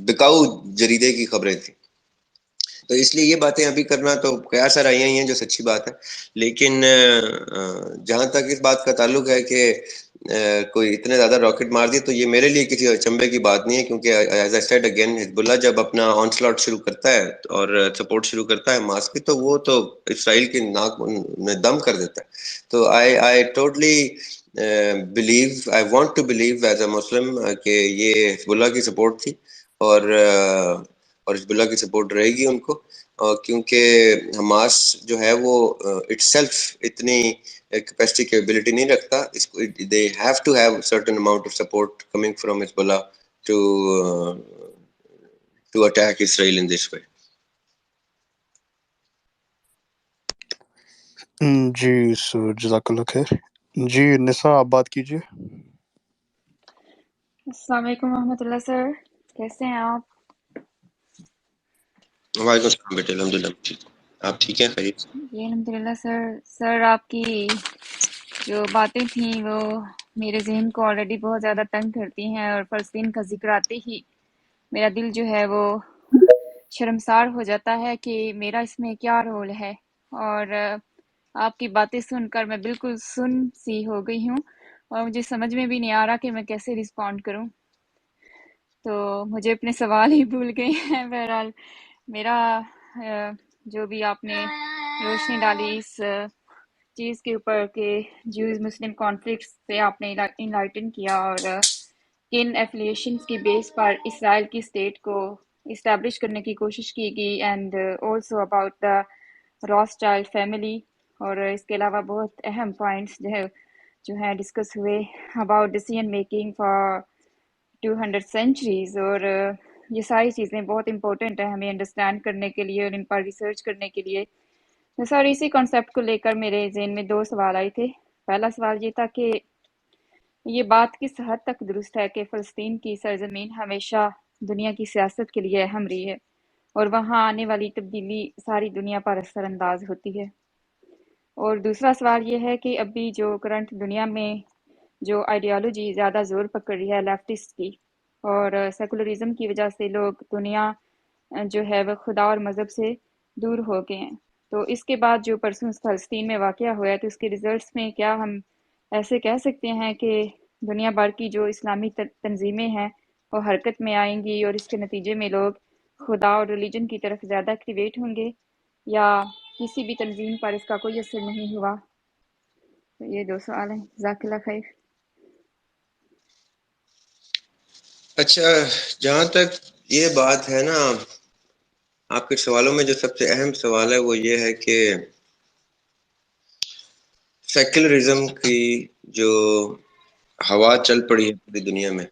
بکاؤ جریدے کی خبریں تھیں. تو اس لیے یہ باتیں ابھی کرنا تو قیاس آرائیاں ہی ہیں جو سچی بات ہے. لیکن جہاں تک اس بات کا تعلق ہے کہ کوئی اتنے زیادہ راکٹ مار دی تو یہ میرے لیے کسی اچنبے کی بات نہیں ہے، کیونکہ ایز آئی سیڈ اگین حزب اللہ جب اپنا آن سلاٹ شروع کرتا ہے اور سپورٹ شروع کرتا ہے حماس کی تو وہ تو اسرائیل کی ناک میں دم کر دیتا ہے. تو I totally believe I want to believe as a Muslim کہ یہ حزب اللہ کی سپورٹ تھی اور حزب اللہ کی سپورٹ رہے گی ان کو، کیونکہ حماس جو ہے وہ اٹ سیلف اتنی کیپیسٹی کیپیبلٹی نہیں رکھتا. They have to have certain amount of support coming from Hezbollah to attack اسرائیل ان دس وے. جی سر، جزاک اللہ خیر. جی نسا آپ بات کیجیے. السلام علیکم ورحمۃ اللہ سر، کیسے ہیں آپ؟ وعلیکم السلام بیٹے، الحمد للہ ٹھیک. آپ ٹھیک ہیں؟ خیریت؟ جی الحمد للہ سر آپ کی جو باتیں تھیں وہ میرے ذہن کو آلریڈی بہت زیادہ تنگ کرتی ہیں، اور فلسطین کا ذکر آتے ہی میرا دل جو ہے وہ شرمسار ہو جاتا ہے کہ میرا اس میں کیا رول ہے. اور آپ کی باتیں سن کر میں بالکل سن سی ہو گئی ہوں اور مجھے سمجھ میں بھی نہیں آ رہا کہ میں کیسے رسپونڈ کروں، تو مجھے اپنے سوال ہی بھول گئے ہیں. بہرحال میرا جو بھی آپ نے روشنی ڈالی اس چیز کے اوپر کہ جیوز مسلم کانفلکٹ سے آپ نے انلائٹن کیا اور کن ایفیلیشنز کی بیس پر اسرائیل کی اسٹیٹ کو اسٹیبلش کرنے کی کوشش کی گئی، and also about the Rothschild family. اور اس کے علاوہ بہت اہم پوائنٹس جو ہیں ڈسکس ہوئے about decision making for 200 centuries. اور یہ ساری چیزیں بہت امپورٹنٹ ہیں ہمیں انڈرسٹینڈ کرنے کے لیے اور ان پر ریسرچ کرنے کے لیے. سر اسی کانسیپٹ کو لے کر میرے ذہن میں 2 سوال آئے تھے. پہلا سوال یہ تھا کہ یہ بات کس حد تک درست ہے کہ فلسطین کی سرزمین ہمیشہ دنیا کی سیاست کے لیے اہم رہی ہے اور وہاں آنے والی تبدیلی ساری دنیا پر اثر انداز ہوتی ہے. اور دوسرا سوال یہ ہے کہ ابھی جو کرنٹ دنیا میں جو آئیڈیالوجی زیادہ زور پکڑ رہی ہے لیفٹسٹ کی، اور سیکولرزم کی وجہ سے لوگ دنیا جو ہے وہ خدا اور مذہب سے دور ہو گئے ہیں. تو اس کے بعد جو پرسوں فلسطین میں واقعہ ہوا ہے تو اس کے ریزلٹس میں کیا ہم ایسے کہہ سکتے ہیں کہ دنیا بھر کی جو اسلامی تنظیمیں ہیں وہ حرکت میں آئیں گی اور اس کے نتیجے میں لوگ خدا اور ریلیجن کی طرف زیادہ ایکٹیویٹ ہوں گے؟ یا کسی بھی تنظیم پر اس کا کوئی اثر نہیں ہوا؟ تو یہ 2 سوال ہیں. جزاک اللہ خیر. اچھا، جہاں تک یہ بات ہے نا، آپ کے سوالوں میں جو سب سے اہم سوال ہے وہ یہ ہے کہ سیکولرزم کی جو ہوا چل پڑی ہے پوری دنیا میں،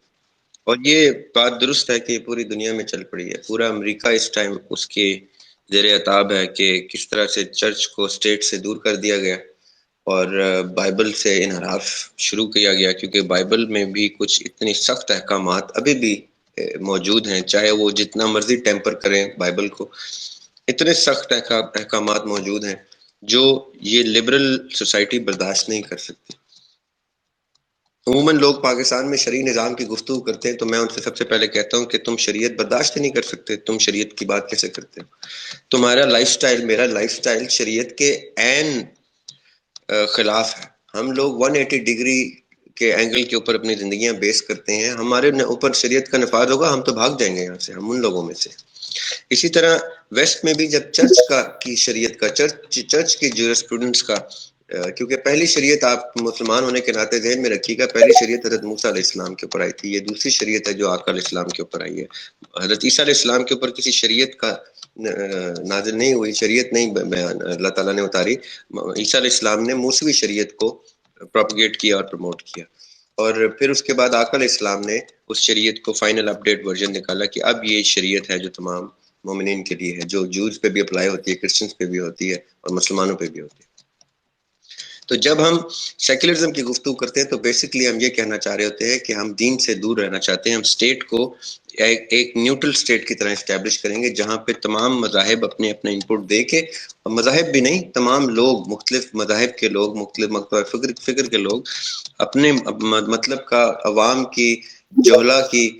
اور یہ بات درست ہے کہ پوری دنیا میں چل پڑی ہے. پورا امریکہ اس ٹائم اس کے زیر عتاب ہے کہ کس طرح سے چرچ کو اسٹیٹ سے دور کر دیا گیا اور بائبل سے انحراف شروع کیا گیا، کیونکہ بائبل میں بھی کچھ اتنی سخت احکامات ابھی بھی موجود ہیں، چاہے وہ جتنا مرضی ٹیمپر کریں بائبل کو، اتنے سخت احکامات موجود ہیں جو یہ لبرل سوسائٹی برداشت نہیں کر سکتی. عموماً لوگ پاکستان میں شرعی نظام کی گفتگو کرتے ہیں تو میں ان سے سب سے پہلے کہتا ہوں کہ تم شریعت برداشت نہیں کر سکتے، تم شریعت کی بات کیسے کرتے ہو؟ تمہارا لائف سٹائل، میرا لائف سٹائل شریعت کے عین خلاف ہے. ہم لوگ 180 ڈگری کے اینگل کے اوپر اپنی زندگیاں بیس کرتے ہیں. ہمارے اوپر شریعت کا نفاذ ہوگا ہم تو بھاگ جائیں گے یہاں سے، ہم ان لوگوں میں سے. اسی طرح ویسٹ میں بھی جب چرچ کی شریعت کا چرچ کی جورسپروڈنس کا، کیونکہ پہلی شریعت آپ مسلمان ہونے کے ناطے ذہن میں رکھیے گا، پہلی شریعت حضرت موسیٰ علیہ السلام کے اوپر آئی تھی. یہ دوسری شریعت ہے جو آقا علیہ السلام کے اوپر آئی ہے. حضرت عیسیٰ علیہ السلام کے اوپر کسی شریعت کا نازل نہیں ہوئی، شریعت نہیں اللہ تعالیٰ نے اتاری. عیسیٰ علیہ السلام نے موسوی شریعت کو پروپگیٹ کیا اور پروموٹ کیا، اور پھر اس کے بعد آقا علیہ السلام نے اس شریعت کو فائنل اپڈیٹ ورژن نکالا کہ اب یہ شریعت ہے جو تمام مومنین کے لیے ہے، جو جوز پہ بھی اپلائی ہوتی ہے، کرسچنز پہ بھی ہوتی ہے اور مسلمانوں پہ بھی ہوتی ہے. تو جب ہم سیکولرزم کی گفتگو کرتے ہیں تو بیسکلی ہم یہ کہنا چاہ رہے ہوتے ہیں کہ ہم دین سے دور رہنا چاہتے ہیں. ہم اسٹیٹ کو ایک نیوٹرل اسٹیٹ کی طرح اسٹیبلش کریں گے جہاں پہ تمام مذاہب اپنے اپنے انپٹ دے کے، مذاہب بھی نہیں، تمام لوگ، مختلف مذاہب کے لوگ، مختلف فکر کے لوگ اپنے مطلب کا عوام کی جوہلا کی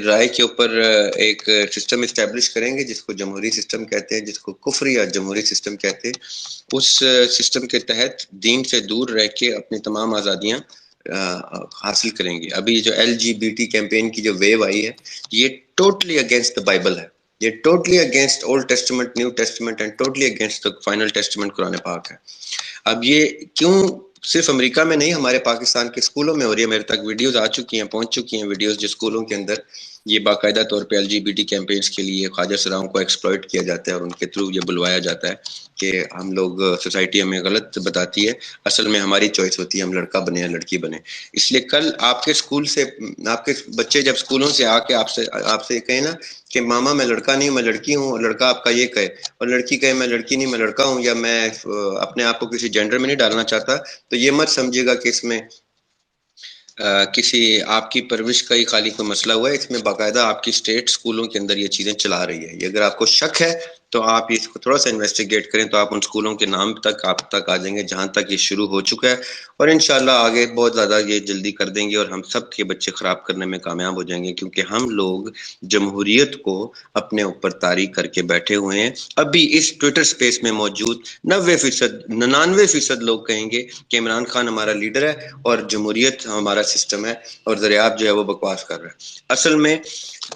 رائے کے اوپر ایک سسٹم اسٹیبلش کریں گے جس کو جمہوری سسٹم کہتے ہیں، جس کو کفری یا جمہوری سسٹم کہتے ہیں. اس سسٹم کے تحت دین سے دور رہ کے اپنی تمام آزادیاں حاصل کریں گے. ابھی جو LGBT کیمپین کی جو ویو آئی ہے یہ ٹوٹلی اگینسٹ دا بائبل ہے، یہ totally against old testament, new testament and totally against the final testament قرآن پاک ہے. اب یہ کیوں صرف امریکہ میں نہیں، ہمارے پاکستان کے اسکولوں میں ہو رہی ہے. میرے تک ویڈیوز آ چکی ہیں، پہنچ چکی ہیں ویڈیوز جو اسکولوں کے اندر یہ باقاعدہ طور پہ LGBT کیمپینز کے لیے خواجہ سراؤں کو ایکسپلائٹ کیا جاتا ہے اور ان کے تھرو یہ بلوایا جاتا ہے کہ ہم لوگ سوسائٹی ہمیں غلط بتاتی ہے، اصل میں ہماری چوائس ہوتی ہے ہم لڑکا بنے یا لڑکی بنے. اس لیے کل آپ کے اسکول سے، آپ کے بچے جب اسکولوں سے آ کے آپ سے کہیں نا کہ ماما میں لڑکا نہیں میں لڑکی ہوں، اور لڑکا آپ کا یہ کہے اور لڑکی کہے میں لڑکی نہیں میں لڑکا ہوں، یا میں اپنے آپ کو کسی جینڈر میں نہیں ڈالنا چاہتا، تو یہ مت سمجھے گا کہ اس میں کسی آپ کی پرورش کا ہی خالی کوئی مسئلہ ہوا ہے. اس میں باقاعدہ آپ کی اسٹیٹ اسکولوں کے اندر یہ چیزیں چلا رہی ہے. یہ اگر آپ کو شک ہے تو آپ اس کو تھوڑا سا انویسٹیگیٹ کریں تو آپ ان اسکولوں کے نام تک آپ تک آ جائیں گے جہاں تک یہ شروع ہو چکا ہے، اور انشاءاللہ آگے بہت زیادہ یہ جلدی کر دیں گے اور ہم سب کے بچے خراب کرنے میں کامیاب ہو جائیں گے، کیونکہ ہم لوگ جمہوریت کو اپنے اوپر طاری کر کے بیٹھے ہوئے ہیں. ابھی اس ٹویٹر سپیس میں موجود 99% لوگ کہیں گے کہ عمران خان ہمارا لیڈر ہے اور جمہوریت ہمارا سسٹم ہے اور دریاب جو ہے وہ بکواس کر رہا ہے. اصل میں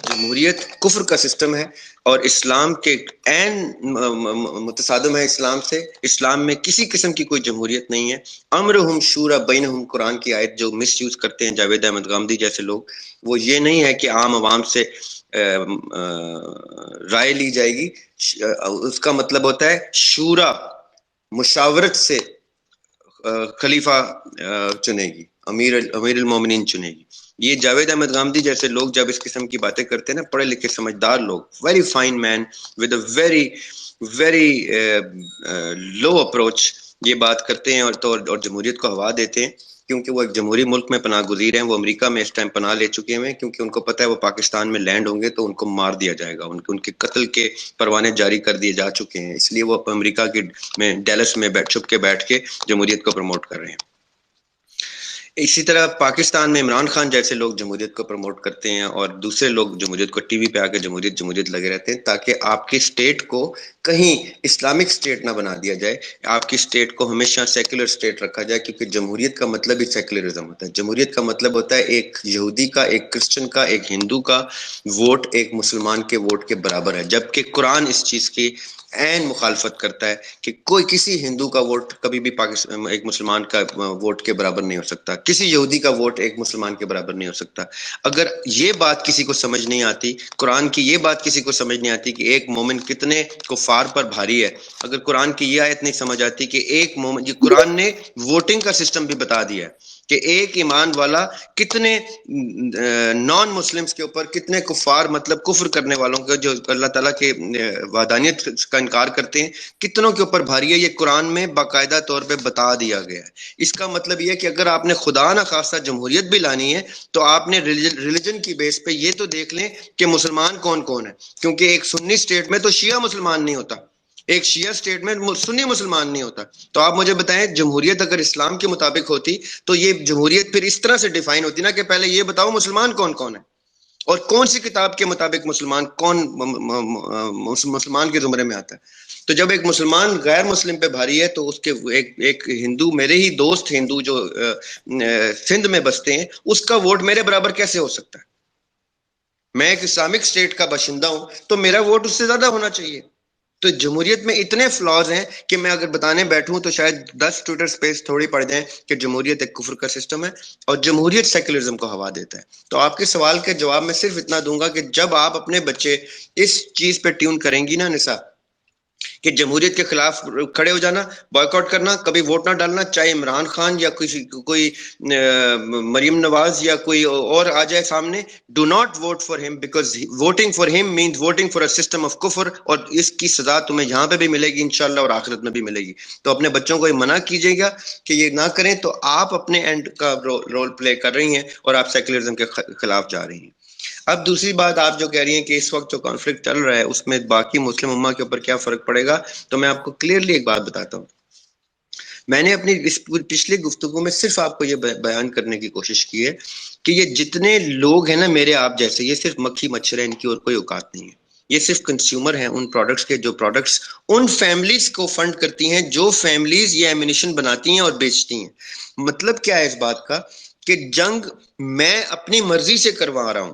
جمہوریت کفر کا سسٹم ہے اور اسلام کے عین متصادم ہے اسلام سے. اسلام میں کسی قسم کی کوئی جمہوریت نہیں ہے. امرہم شورا بینہم، قرآن کی آیت جو مس یوز کرتے ہیں جاوید احمد غامدی جیسے لوگ، وہ یہ نہیں ہے کہ عام عوام سے رائے لی جائے گی. اس کا مطلب ہوتا ہے شورا، مشاورت سے خلیفہ چنے گی، امیر المومنین چنے گی. یہ جاوید احمد غامدی جیسے لوگ جب اس قسم کی باتیں کرتے ہیں نا، پڑھے لکھے سمجھدار لوگ، very fine man with a very low approach, یہ بات کرتے ہیں اور جمہوریت کو ہوا دیتے ہیں، کیونکہ وہ ایک جمہوری ملک میں پناہ گزیر ہیں. وہ امریکہ میں اس ٹائم پناہ لے چکے ہیں کیونکہ ان کو پتہ ہے وہ پاکستان میں لینڈ ہوں گے تو ان کو مار دیا جائے گا. ان کے قتل کے پروانے جاری کر دیے جا چکے ہیں، اس لیے وہ امریکہ کے میں ڈیلس میں چھپ کے بیٹھ کے جمہوریت کو پروموٹ کر رہے ہیں. اسی طرح پاکستان میں عمران خان جیسے لوگ جمہوریت کو پروموٹ کرتے ہیں اور دوسرے لوگ جمہوریت کو ٹی وی پہ آ کے جمہوریت لگے رہتے ہیں تاکہ آپ کی اسٹیٹ کو کہیں اسلامک اسٹیٹ نہ بنا دیا جائے، آپ کی اسٹیٹ کو ہمیشہ سیکولر اسٹیٹ رکھا جائے، کیونکہ جمہوریت کا مطلب ہی سیکولرزم ہوتا ہے۔ جمہوریت کا مطلب ہوتا ہے ایک یہودی کا، ایک کرسچن کا، ایک ہندو کا ووٹ ایک مسلمان کے ووٹ کے برابر ہے، جبکہ قرآن اس چیز کی عین مخالفت کرتا ہے کہ کوئی کسی ہندو کا ووٹ کبھی بھی پاکستان ایک مسلمان کا ووٹ کے برابر نہیں ہو سکتا، کسی یہودی کا ووٹ ایک مسلمان کے برابر نہیں ہو سکتا۔ اگر یہ بات کسی کو سمجھ نہیں آتی، قرآن کی یہ بات کسی کو سمجھ نہیں آتی کہ ایک مومن کتنے کفار پر بھاری ہے، اگر قرآن کی یہ آیت نہیں سمجھ آتی کہ ایک مومن، یہ قرآن نے ووٹنگ کا سسٹم بھی بتا دیا ہے کہ ایک ایمان والا کتنے نان مسلمز کے اوپر، کتنے کفار مطلب کفر کرنے والوں کا جو اللہ تعالیٰ کے وحدانیت کا انکار کرتے ہیں، کتنوں کے اوپر بھاری ہے، یہ قرآن میں باقاعدہ طور پہ بتا دیا گیا ہے۔ اس کا مطلب یہ ہے کہ اگر آپ نے خدا نہ خواستہ جمہوریت بھی لانی ہے تو آپ نے ریلیجن کی بیس پہ یہ تو دیکھ لیں کہ مسلمان کون کون ہے، کیونکہ ایک سنی اسٹیٹ میں تو شیعہ مسلمان نہیں ہوتا، ایک شیعہ اسٹیٹ میں سنی مسلمان نہیں ہوتا۔ تو آپ مجھے بتائیں جمہوریت اگر اسلام کے مطابق ہوتی تو یہ جمہوریت پھر اس طرح سے ڈیفائن ہوتی نا کہ پہلے یہ بتاؤ مسلمان کون کون ہے اور کون سی کتاب کے مطابق مسلمان کون مسلمان کے زمرے میں آتا ہے۔ تو جب ایک مسلمان غیر مسلم پہ بھاری ہے تو اس کے ایک ہندو، میرے ہی دوست ہندو جو سندھ میں بستے ہیں، اس کا ووٹ میرے برابر کیسے ہو سکتا ہے؟ میں ایک اسلامک اسٹیٹ کا باشندہ ہوں تو میرا ووٹ اس سے زیادہ ہونا چاہیے۔ تو جمہوریت میں اتنے فلاز ہیں کہ میں اگر بتانے بیٹھوں تو شاید 10 ٹویٹر سپیس تھوڑی پڑ جائیں کہ جمہوریت ایک کفر کا سسٹم ہے اور جمہوریت سیکولرزم کو ہوا دیتا ہے۔ تو آپ کے سوال کے جواب میں صرف اتنا دوں گا کہ جب آپ اپنے بچے اس چیز پہ ٹیون کریں گی نا نسا کہ جمہوریت کے خلاف کھڑے ہو جانا، بائیک آؤٹ کرنا، کبھی ووٹ نہ ڈالنا، چاہے عمران خان یا کوئی مریم نواز یا کوئی اور آ جائے سامنے، ڈو ناٹ ووٹ فار ہم، بیکاز ووٹنگ فار ہم means voting for a system of کفر، اور اس کی سزا تمہیں یہاں پہ بھی ملے گی انشاءاللہ اور آخرت میں بھی ملے گی۔ تو اپنے بچوں کو یہ منع کیجیے گا کہ یہ نہ کریں، تو آپ اپنے اینڈ کا رول پلے کر رہی ہیں اور آپ سیکولرزم کے خلاف جا رہی ہیں۔ اب دوسری بات آپ جو کہہ رہی ہیں کہ اس وقت جو کانفلکٹ چل رہا ہے اس میں باقی مسلم امہ کے اوپر کیا فرق پڑے گا، تو میں آپ کو کلیئرلی ایک بات بتاتا ہوں۔ میں نے اپنی اس پچھلی گفتگو میں صرف آپ کو یہ بیان کرنے کی کوشش کی ہے کہ یہ جتنے لوگ ہیں نا میرے آپ جیسے، یہ صرف مکھی مچھر ہیں، ان کی اور کوئی اوقات نہیں ہے، یہ صرف کنزیومر ہیں ان پروڈکٹس کے، جو پروڈکٹس ان فیملیز کو فنڈ کرتی ہیں جو فیملیز یہ ایمونیشن بناتی ہیں اور بیچتی ہیں۔ مطلب کیا ہے اس بات کا کہ جنگ میں اپنی مرضی سے کروا رہا ہوں،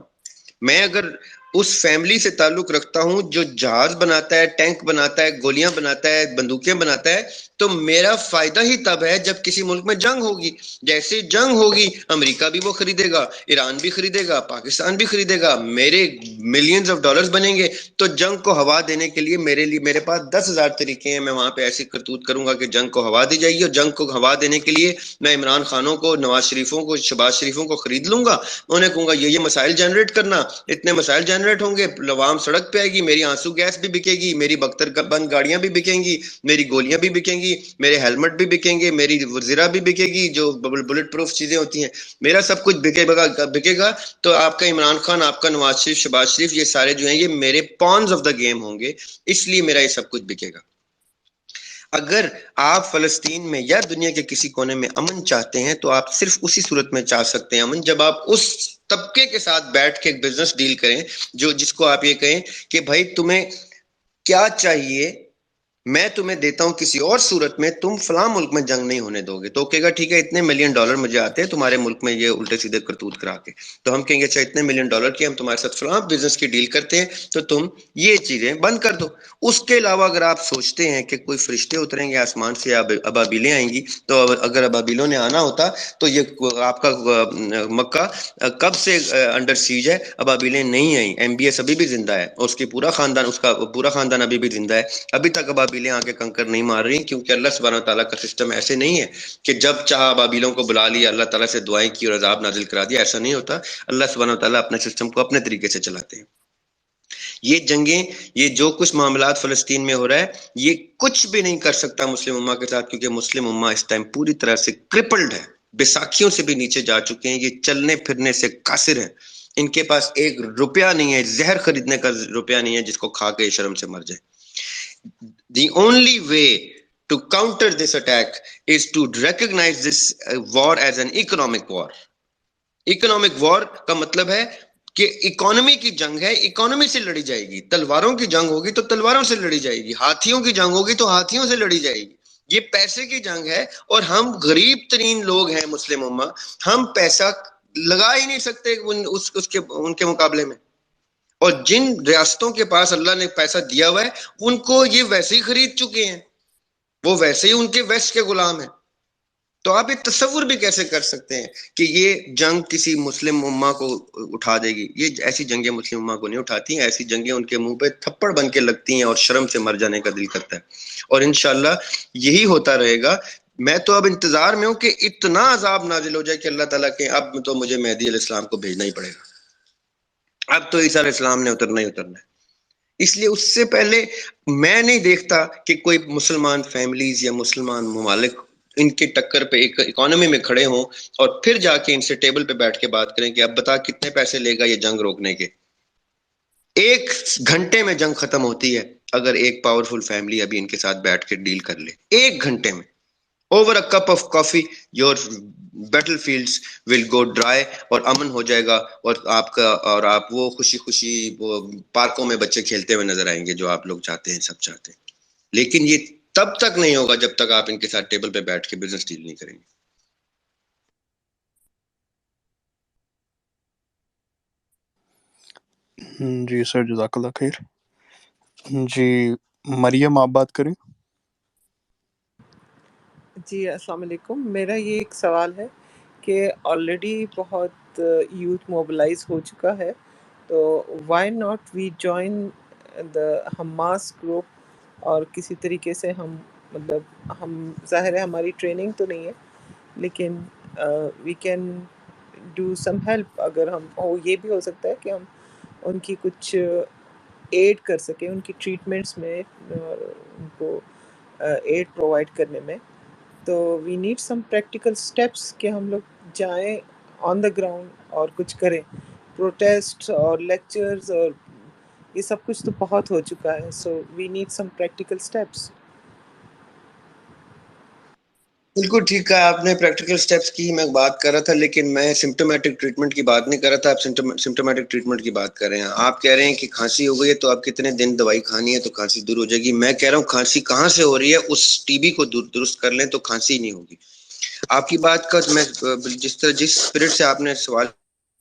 میں اگر اس فیملی سے تعلق رکھتا ہوں جو جہاز بناتا ہے، ٹینک بناتا ہے، گولیاں بناتا ہے، بندوقیں بناتا ہے، تو میرا فائدہ ہی تب ہے جب کسی ملک میں جنگ ہوگی۔ جیسے جنگ ہوگی امریکہ بھی وہ خریدے گا، ایران بھی خریدے گا، پاکستان بھی خریدے گا، میرے ملینز آف ڈالرز بنیں گے۔ تو جنگ کو ہوا دینے کے لیے میرے پاس 10,000 طریقے ہیں، میں وہاں پہ ایسی کرتوت کروں گا کہ جنگ کو ہوا دی جائے گی، اور جنگ کو ہوا دینے کے لیے میں عمران خانوں کو، نواز شریفوں کو، شہباز شریفوں کو خرید لوں گا، انہیں کہوں گا یہ مسائل جنریٹ کرنا، اتنے مسائل جنریٹ ہوں گے، عوام سڑک پہ آئے گی، میری آنسو گیس بھی بکے گی، میری بختر بند گاڑیاں بھی بکیں گی، میری گولیاں بھی بکیں گی، میرے ہیلمٹ بھی بکیں گے، میری زرہ بھی بکے گی جو بلٹ پروف چیزیں ہوتی ہیں، میرا سب کچھ بکے گا۔ تو آپ کا عمران خان، آپ کا نواز شریف، شہباز شریف، یہ سارے جو ہیں یہ میرے پونز آف دا گیم ہوں گے، اس لیے میرا یہ سب کچھ بکے گا۔ اگر آپ فلسطین میں یا دنیا کے کسی کونے میں امن چاہتے ہیں تو آپ صرف اسی صورت میں چاہ سکتے ہیں امن جب آپ اس طبقے کے ساتھ بیٹھ کے ایک بزنس ڈیل کریں جس کو آپ یہ کہیں کہ بھائی تمہیں کیا چاہیے، میں تمہیں دیتا ہوں کسی اور صورت میں، تم فلاں ملک میں جنگ نہیں ہونے دو گے۔ تو کہے گا ٹھیک ہے اتنے ملین ڈالر مجھے آتے ہیں تمہارے ملک میں یہ الٹے سیدھے کرتوت کرا کے، تو ہم کہیں گے اچھا اتنے ملین ڈالر کی ہم تمہارے ساتھ فلاں بزنس کی ڈیل کرتے ہیں تو تم یہ چیزیں بند کر دو۔ اس کے علاوہ اگر آپ سوچتے ہیں کہ کوئی فرشتے اتریں گے آسمان سے، ابابیلیں آئیں گی، تو اگر ابابیلوں نے آنا ہوتا تو یہ آپ کا مکہ کب سے انڈر سیج ہے، ابابیلیں نہیں آئیں، ایم بی ایس ابھی بھی زندہ ہے، اور اس کا پورا خاندان ابھی بھی زندہ ہے، ابھی تک ابابیلیں آ کے کنکر نہیں مار رہی، کیونکہ اللہ سبحانہ تعالیٰ کا سسٹم ایسے نہیں ہے کہ جب چاہا ابابیلوں کو بلا لیا، اللہ تعالیٰ سے دعائیں کی اور عذاب نازل کرا دیا، ایسا نہیں ہوتا۔ اللہ سبحانہ تعالیٰ اپنے سسٹم کو اپنے طریقے سے چلاتے ہیں۔ یہ جنگیں، یہ جو کچھ معاملات فلسطین میں ہو رہا ہے، یہ کچھ بھی نہیں کر سکتا مسلم امہ کے ساتھ، کیونکہ مسلم امہ اس ٹائم پوری طرح سے کرپلڈ ہے، بیساکھیوں سے بھی نیچے جا چکے ہیں، یہ چلنے پھرنے سے قاصر ہیں، ان کے پاس ایک روپیہ نہیں ہے، زہر خریدنے کا روپیہ نہیں ہے جس کو کھا کے شرم سے مر جائے۔ The only way to counter this attack is to recognize this war as an economic war. Economic war کا مطلب ہے کہ اکانومی کی جنگ ہے, اکانومی سے لڑی جائے گی. تلواروں کی جنگ ہوگی تو تلواروں سے لڑی جائے گی, ہاتھیوں کی جنگ ہوگی تو ہاتھیوں سے لڑی جائے گی. یہ پیسے کی جنگ ہے, اور ہم غریب ترین لوگ ہیں مسلم امہ, ہم پیسہ لگا ہی نہیں سکتے ان کے مقابلے میں. اور جن ریاستوں کے پاس اللہ نے پیسہ دیا ہوا ہے ان کو یہ ویسے ہی خرید چکے ہیں, وہ ویسے ہی ان کے ویسٹ کے غلام ہیں. تو آپ یہ تصور بھی کیسے کر سکتے ہیں کہ یہ جنگ کسی مسلم امہ کو اٹھا دے گی؟ یہ ایسی جنگیں مسلم امہ کو نہیں اٹھاتی ہیں, ایسی جنگیں ان کے منہ پہ تھپڑ بن کے لگتی ہیں اور شرم سے مر جانے کا دل کرتا ہے. اور انشاءاللہ یہی ہوتا رہے گا. میں تو اب انتظار میں ہوں کہ اتنا عذاب نازل ہو جائے کہ اللہ تعالیٰ کہ اب تو مجھے مہدی علیہ السلام کو بھیجنا ہی پڑے گا, اب تو عیسیٰ علیہ السلام نے اترنا ہی اترنا ہے. اس لیے اس سے پہلے میں نہیں دیکھتا کہ کوئی مسلمان فیملیز یا مسلمان ممالک ان کے ٹکر پہ ایک اکانومی میں کھڑے ہوں اور پھر جا کے ان سے ٹیبل پہ بیٹھ کے بات کریں کہ اب بتا کتنے پیسے لے گا یہ جنگ روکنے کے. 1 گھنٹے میں جنگ ختم ہوتی ہے اگر ایک پاورفل فیملی ابھی ان کے ساتھ بیٹھ کے ڈیل کر لے. 1 گھنٹے میں over a cup of coffee your battle fields will go dry, اور امن ہو جائے گا, اور آپ وہ خوشی خوشی وہ پارکوں میں بچے کھیلتے ہوئے نظر آئیں گے جو آپ لوگ چاہتے ہیں, سب چاہتے ہیں. لیکن یہ تب تک نہیں ہوگا جب تک آپ ان کے ساتھ ٹیبل پہ بیٹھ کے بزنس ڈیل نہیں کریں گے. جی سر, جزاک اللہ خیر. جی مریم, آپ بات کریں. جی السلام علیکم. میرا یہ ایک سوال ہے کہ آلریڈی بہت یوتھ موبلائز ہو چکا ہے, تو why not we join the Hamas group, اور کسی طریقے سے ہم مطلب ہم ظاہر ہے ہماری ٹریننگ تو نہیں ہے لیکن we can do some help. اگر ہم یہ بھی ہو سکتا ہے کہ ہم ان کی کچھ ایڈ کر سکیں ان کی ٹریٹمنٹس میں, ان کو ایڈ پرووائڈ کرنے میں. تو we need some practical steps کہ ہم لوگ جائیں آن دا گراؤنڈ اور کچھ کریں. پروٹیسٹ اور لیکچرز اور یہ سب کچھ تو بہت ہو چکا ہے, so we need some practical steps. بالکل ٹھیک کہا آپ نے, پریکٹیکل سٹیپس کی میں بات کر رہا تھا, لیکن میں سمپٹومیٹک ٹریٹمنٹ کی بات نہیں کر رہا تھا. آپ سمپٹومیٹک ٹریٹمنٹ کی بات کر رہے ہیں. آپ کہہ رہے ہیں کہ کھانسی ہو گئی ہے تو آپ کتنے دن دوائی کھانی ہے تو کھانسی دور ہو جائے گی. میں کہہ رہا ہوں کھانسی کہاں سے ہو رہی ہے, اس ٹی بی کو درست کر لیں تو کھانسی نہیں ہوگی. آپ کی بات کا میں جس اسپرٹ سے آپ نے سوال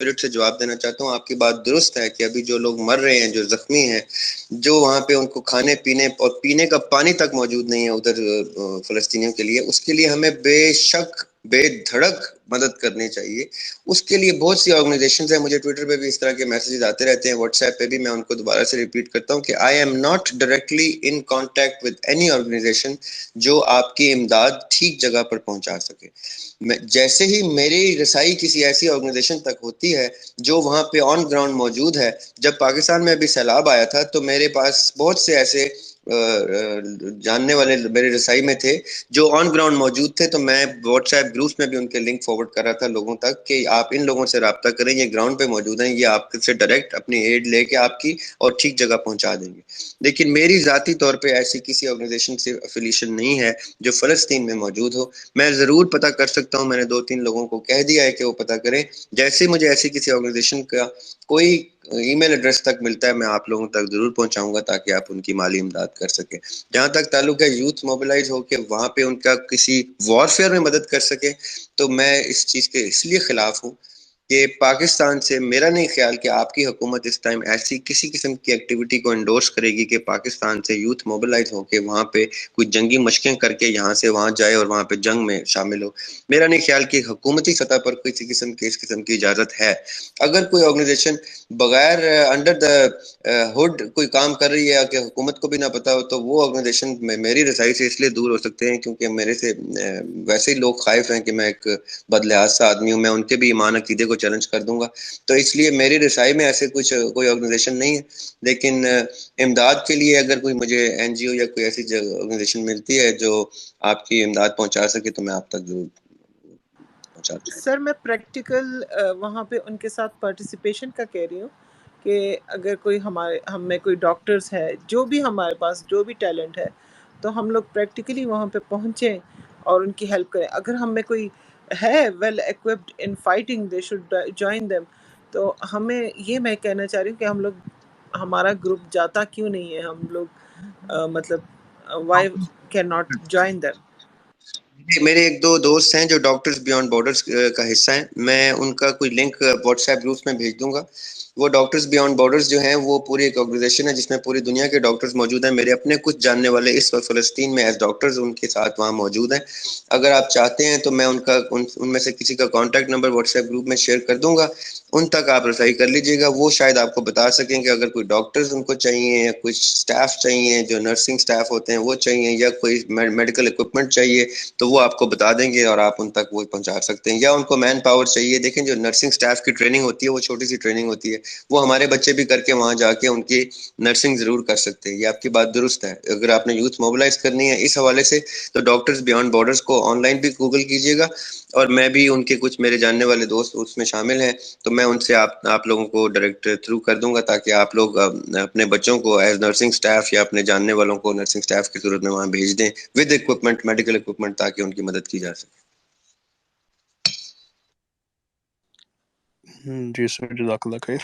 اسپرٹ سے جواب دینا چاہتا ہوں. آپ کی بات درست ہے کہ ابھی جو لوگ مر رہے ہیں, جو زخمی ہیں, جو وہاں پہ ان کو کھانے پینے اور پینے کا پانی تک موجود نہیں ہے ادھر فلسطینیوں کے لیے, اس کے لیے ہمیں بے شک بے دھڑک مدد کرنی چاہیے. اس کے لیے بہت سی آرگنائزیشنز ہیں, مجھے ٹویٹر پہ بھی اس طرح کے میسیجز آتے رہتے ہیں, واٹس ایپ پہ بھی. میں ان کو دوبارہ سے ریپیٹ کرتا ہوں کہ I am not directly in contact with any organisation جو آپ کی امداد ٹھیک جگہ پر پہنچا سکے. جیسے ہی میری رسائی کسی ایسی آرگنائزیشن تک ہوتی ہے جو وہاں پہ آن گراؤنڈ موجود ہے, جب پاکستان میں ابھی سیلاب آیا تھا تو میرے پاس بہت سے ایسے جاننے والے میرے رسائی میں تھے جو آن گراؤنڈ موجود تھے, تو میں واٹس ایپ گروپس میں بھی ان کے لنک فارورڈ کر رہا تھا لوگوں تک کہ آپ ان لوگوں سے رابطہ کریں, یہ گراؤنڈ پہ موجود ہیں, یہ آپ سے ڈائریکٹ اپنی ایڈ لے کے آپ کی اور ٹھیک جگہ پہنچا دیں گے. لیکن میری ذاتی طور پہ ایسی کسی آرگنائزیشن سے افیلیشن نہیں ہے جو فلسطین میں موجود ہو. میں ضرور پتہ کر سکتا ہوں, میں نے 2-3 لوگوں کو کہہ دیا ہے کہ وہ پتہ کریں. جیسے مجھے ایسی کسی آرگنائزیشن کا کوئی ای میل ایڈریس تک ملتا ہے میں آپ لوگوں تک ضرور پہنچاؤں گا تاکہ آپ ان کی مالی امداد کر سکیں. جہاں تک تعلق ہے یوتھ موبلائز ہو کے وہاں پہ ان کا کسی وارفیئر میں مدد کر سکے, تو میں اس چیز کے اس لیے خلاف ہوں کہ پاکستان سے میرا نہیں خیال کہ آپ کی حکومت اس ٹائم ایسی کسی قسم کی ایکٹیویٹی کو انڈورس کرے گی کہ پاکستان سے یوتھ موبلائز ہو کے وہاں پہ کوئی جنگی مشقیں کر کے یہاں سے وہاں جائے اور وہاں پہ جنگ میں شامل ہو. میرا نہیں خیال کہ حکومتی سطح پر کسی قسم کی اس قسم کی اجازت ہے. اگر کوئی آرگنائزیشن بغیر انڈر دا ہڈ کوئی کام کر رہی ہے کہ حکومت کو بھی نہ پتا ہو, تو وہ آرگنائزیشن میری رسائی سے اس لیے دور ہو سکتے ہیں کیونکہ میرے سے ویسے ہی لوگ خائف ہیں کہ میں ایک بدلحاظ سا آدمی ہوں, میں ان کے بھی ایمان عقیدے کو چیلنج کر دوں گا. تو اس لیے میری رسائی میں ایسے کوئی آرگنائزیشن نہیں ہے. لیکن امداد کے لیے اگر کوئی مجھے این جی او یا کوئی ایسی آرگنائزیشن ملتی ہے جو آپ کی امداد پہنچا سکے تو میں آپ تک ضرور پہنچا دوں. سر میں پریکٹیکل وہاں پہ ان کے ساتھ پارٹیسپیشن کا کہہ رہی ہوں کہ اگر کوئی ہم میں کوئی ڈاکٹرز ہے, جو بھی ہمارے پاس جو بھی ٹیلنٹ ہے تو ہم لوگ پریکٹیکلی وہاں پہ پہنچیں اور ان کی ہیلپ کریں. اگر ہم میں کوئی ہے well equipped in fighting they should join them. تو ہمیں یہ میں کہنا چاہ رہی ہوں کہ ہم لوگ ہمارا گروپ جاتا کیوں نہیں ہے, ہم لوگ مطلب why can not join them. میرے ایک دو دوست ہیں جو ڈاکٹرز بیانڈ بارڈرز کا حصہ ہیں, میں ان کا کوئی لنک واٹس ایپ گروپ میں بھیج دوں گا. وہ ڈاکٹرز بیانڈ بارڈرز جو ہیں وہ پوری ایک آرگنائزیشن ہے جس میں پوری دنیا کے ڈاکٹرز موجود ہیں. میرے اپنے کچھ جاننے والے اس وقت فلسطین میں ایز ڈاکٹرز ان کے ساتھ وہاں موجود ہیں. اگر آپ چاہتے ہیں تو میں ان میں سے کسی کا contact number what's app group میں شیئر کر دوں گا, ان تک آپ رسائی کر لیجیے گا. وہ شاید آپ کو بتا سکیں کہ اگر کوئی ڈاکٹرز ان کو چاہیے یا کچھ سٹاف چاہیے جو نرسنگ سٹاف ہوتے ہیں وہ چاہیے یا کوئی میڈیکل اکوپمنٹ چاہیے تو وہ آپ کو بتا دیں گے اور آپ ان تک وہ پہنچا سکتے ہیں. یا ان کو مین پاور چاہیے, دیکھیں جو نرسنگ سٹاف کی ٹریننگ ہوتی ہے وہ چھوٹی سی ٹریننگ ہوتی ہے, وہ ہمارے بچے بھی کر کے وہاں جا کے ان کی نرسنگ ضرور کر سکتے ہیں. یہ آپ کی بات درست ہے. اگر آپ نے یوتھ موبلائز کرنی ہے اس حوالے سے تو ڈاکٹرز بیانڈ بارڈرز کو آن لائن بھی گوگل کیجیے گا, اور میں بھی ان کے کچھ میرے جاننے والے دوست اس میں شامل ہیں تو میں ان سے آپ لوگوں کو ڈائریکٹ تھرو کر دوں گا تاکہ آپ لوگ اپنے بچوں کو ایز نرسنگ سٹاف یا اپنے جاننے والوں کو نرسنگ سٹاف کی صورت میں وہاں بھیج دیں ود اکوپمنٹ, میڈیکل اکوپمنٹ, تاکہ ان کی مدد کی جا سکے. جی سر, جزاک اللہ خیر.